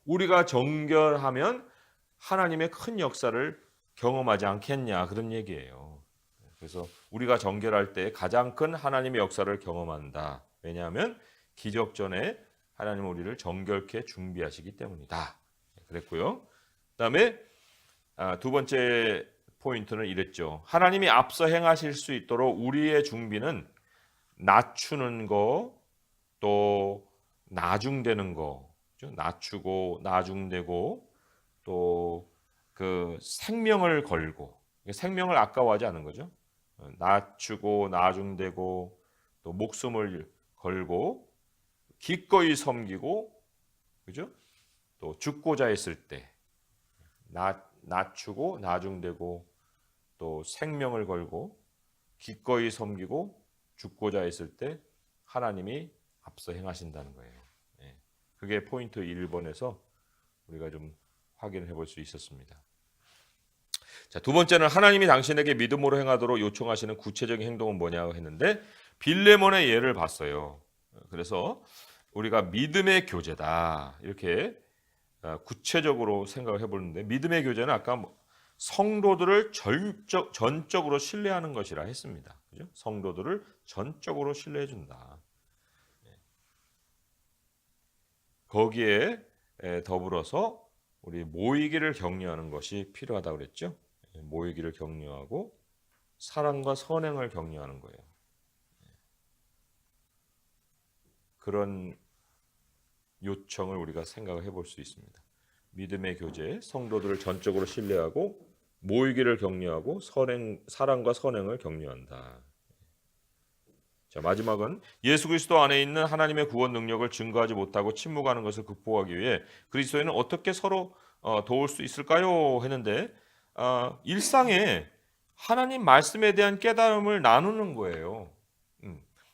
우리가 정결하면 하나님의 큰 역사를 경험하지 않겠냐 그런 얘기예요. 그래서 우리가 정결할 때 가장 큰 하나님의 역사를 경험한다. 왜냐하면 기적 전에 하나님은 우리를 정결케 준비하시기 때문이다. 그랬고요. 그다음에 두 번째 포인트는 이랬죠. 하나님이 앞서 행하실 수 있도록 우리의 준비는 낮추는 거, 또 나중되는 거, 낮추고 나중되고 또 그 생명을 걸고, 생명을 아까워하지 않은 거죠. 낮추고 나중되고 또 목숨을 걸고 기꺼이 섬기고, 그죠? 또 죽고자 했을 때 낮추고 나중되고 또 생명을 걸고 기꺼이 섬기고 죽고자 했을 때 하나님이 앞서 행하신다는 거예요. 그게 포인트 1번에서 우리가 좀 확인해 볼 수 있었습니다. 자, 두 번째는 하나님이 당신에게 믿음으로 행하도록 요청하시는 구체적인 행동은 뭐냐고 했는데 빌레몬의 예를 봤어요. 그래서 우리가 믿음의 교제다 이렇게 구체적으로 생각을 해보는데, 믿음의 교제는 아까 성도들을 전적으로 신뢰하는 것이라 했습니다. 그죠? 성도들을 전적으로 신뢰해 준다. 거기에 더불어서 우리 모이기를 격려하는 것이 필요하다고 그랬죠. 모이기를 격려하고 사랑과 선행을 격려하는 거예요. 그런 요청을 우리가 생각을 해볼 수 있습니다. 믿음의 교제, 성도들을 전적으로 신뢰하고 모이기를 격려하고 사랑과 선행을 격려한다. 자, 마지막은 예수 그리스도 안에 있는 하나님의 구원 능력을 증거하지 못하고 침묵하는 것을 극복하기 위해 그리스도인은 어떻게 서로 도울 수 있을까요? 했는데 일상에 하나님 말씀에 대한 깨달음을 나누는 거예요.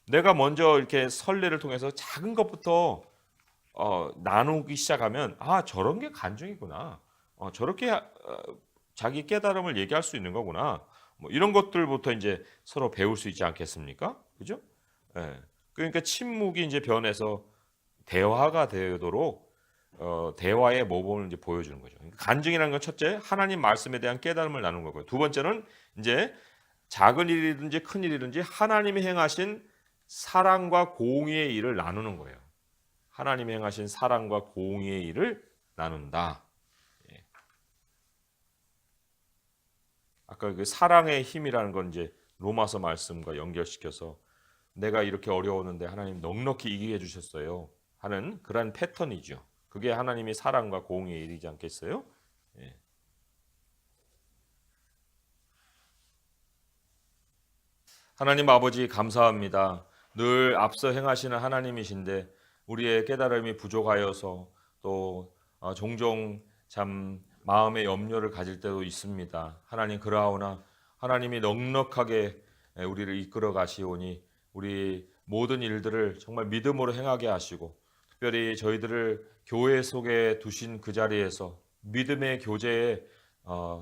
내가 먼저 이렇게 설례를 통해서 작은 것부터 나누기 시작하면 저런 게 간증이구나. 저렇게 자기 깨달음을 얘기할 수 있는 거구나. 뭐 이런 것들부터 이제 서로 배울 수 있지 않겠습니까? 그죠? 그러니까 침묵이 이제 변해서 대화가 되도록 대화의 모범을 이제 보여주는 거죠. 그러니까 간증이라는 건 첫째, 하나님 말씀에 대한 깨달음을 나누는 거고요. 두 번째는 이제 작은 일이든지 큰 일이든지 하나님이 행하신 사랑과 공의의 일을 나누는 거예요. 하나님이 행하신 사랑과 공의의 일을 나눈다. 아까 그 사랑의 힘이라는 건 이제 로마서 말씀과 연결시켜서 내가 이렇게 어려웠는데 하나님 넉넉히 이기게 해주셨어요 하는 그런 패턴이죠. 그게 하나님이 사랑과 공의의 일이지 않겠어요? 하나님 아버지 감사합니다. 늘 앞서 행하시는 하나님이신데 우리의 깨달음이 부족하여서 또 종종 참 마음의 염려를 가질 때도 있습니다. 하나님 그러하오나 하나님이 넉넉하게 우리를 이끌어 가시오니 우리 모든 일들을 정말 믿음으로 행하게 하시고 특별히 저희들을 교회 속에 두신 그 자리에서 믿음의 교제에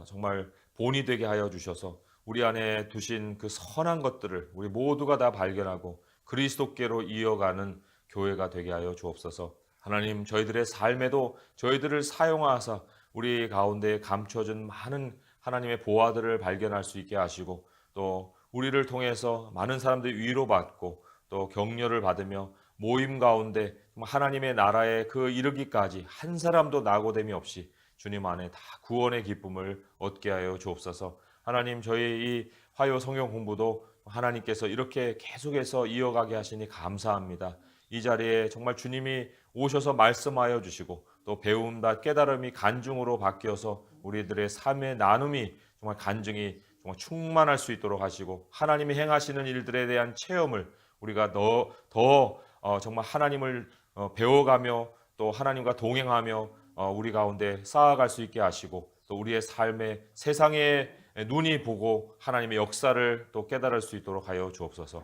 정말 본이 되게 하여 주셔서 우리 안에 두신 그 선한 것들을 우리 모두가 다 발견하고 그리스도께로 이어가는 교회가 되게 하여 주옵소서. 하나님 저희들의 삶에도 저희들을 사용하사 우리 가운데 감춰진 많은 하나님의 보화들을 발견할 수 있게 하시고 또 우리를 통해서 많은 사람들이 위로받고 또 격려를 받으며 모임 가운데 하나님의 나라에 그 이르기까지 한 사람도 낙오됨이 없이 주님 안에 다 구원의 기쁨을 얻게 하여 주옵소서. 하나님 저희 이 화요 성경 공부도 하나님께서 이렇게 계속해서 이어가게 하시니 감사합니다. 이 자리에 정말 주님이 오셔서 말씀하여 주시고 또 배움과 깨달음이 간증으로 바뀌어서 우리들의 삶의 나눔이 정말 간증이 정말 충만할 수 있도록 하시고 하나님이 행하시는 일들에 대한 체험을 우리가 더 정말 하나님을 배워가며 또 하나님과 동행하며 우리 가운데 쌓아갈 수 있게 하시고 또 우리의 삶에 세상의 눈이 보고 하나님의 역사를 또 깨달을 수 있도록 하여 주옵소서.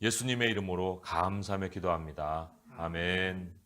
예수님의 이름으로 감사하며 기도합니다. 아멘.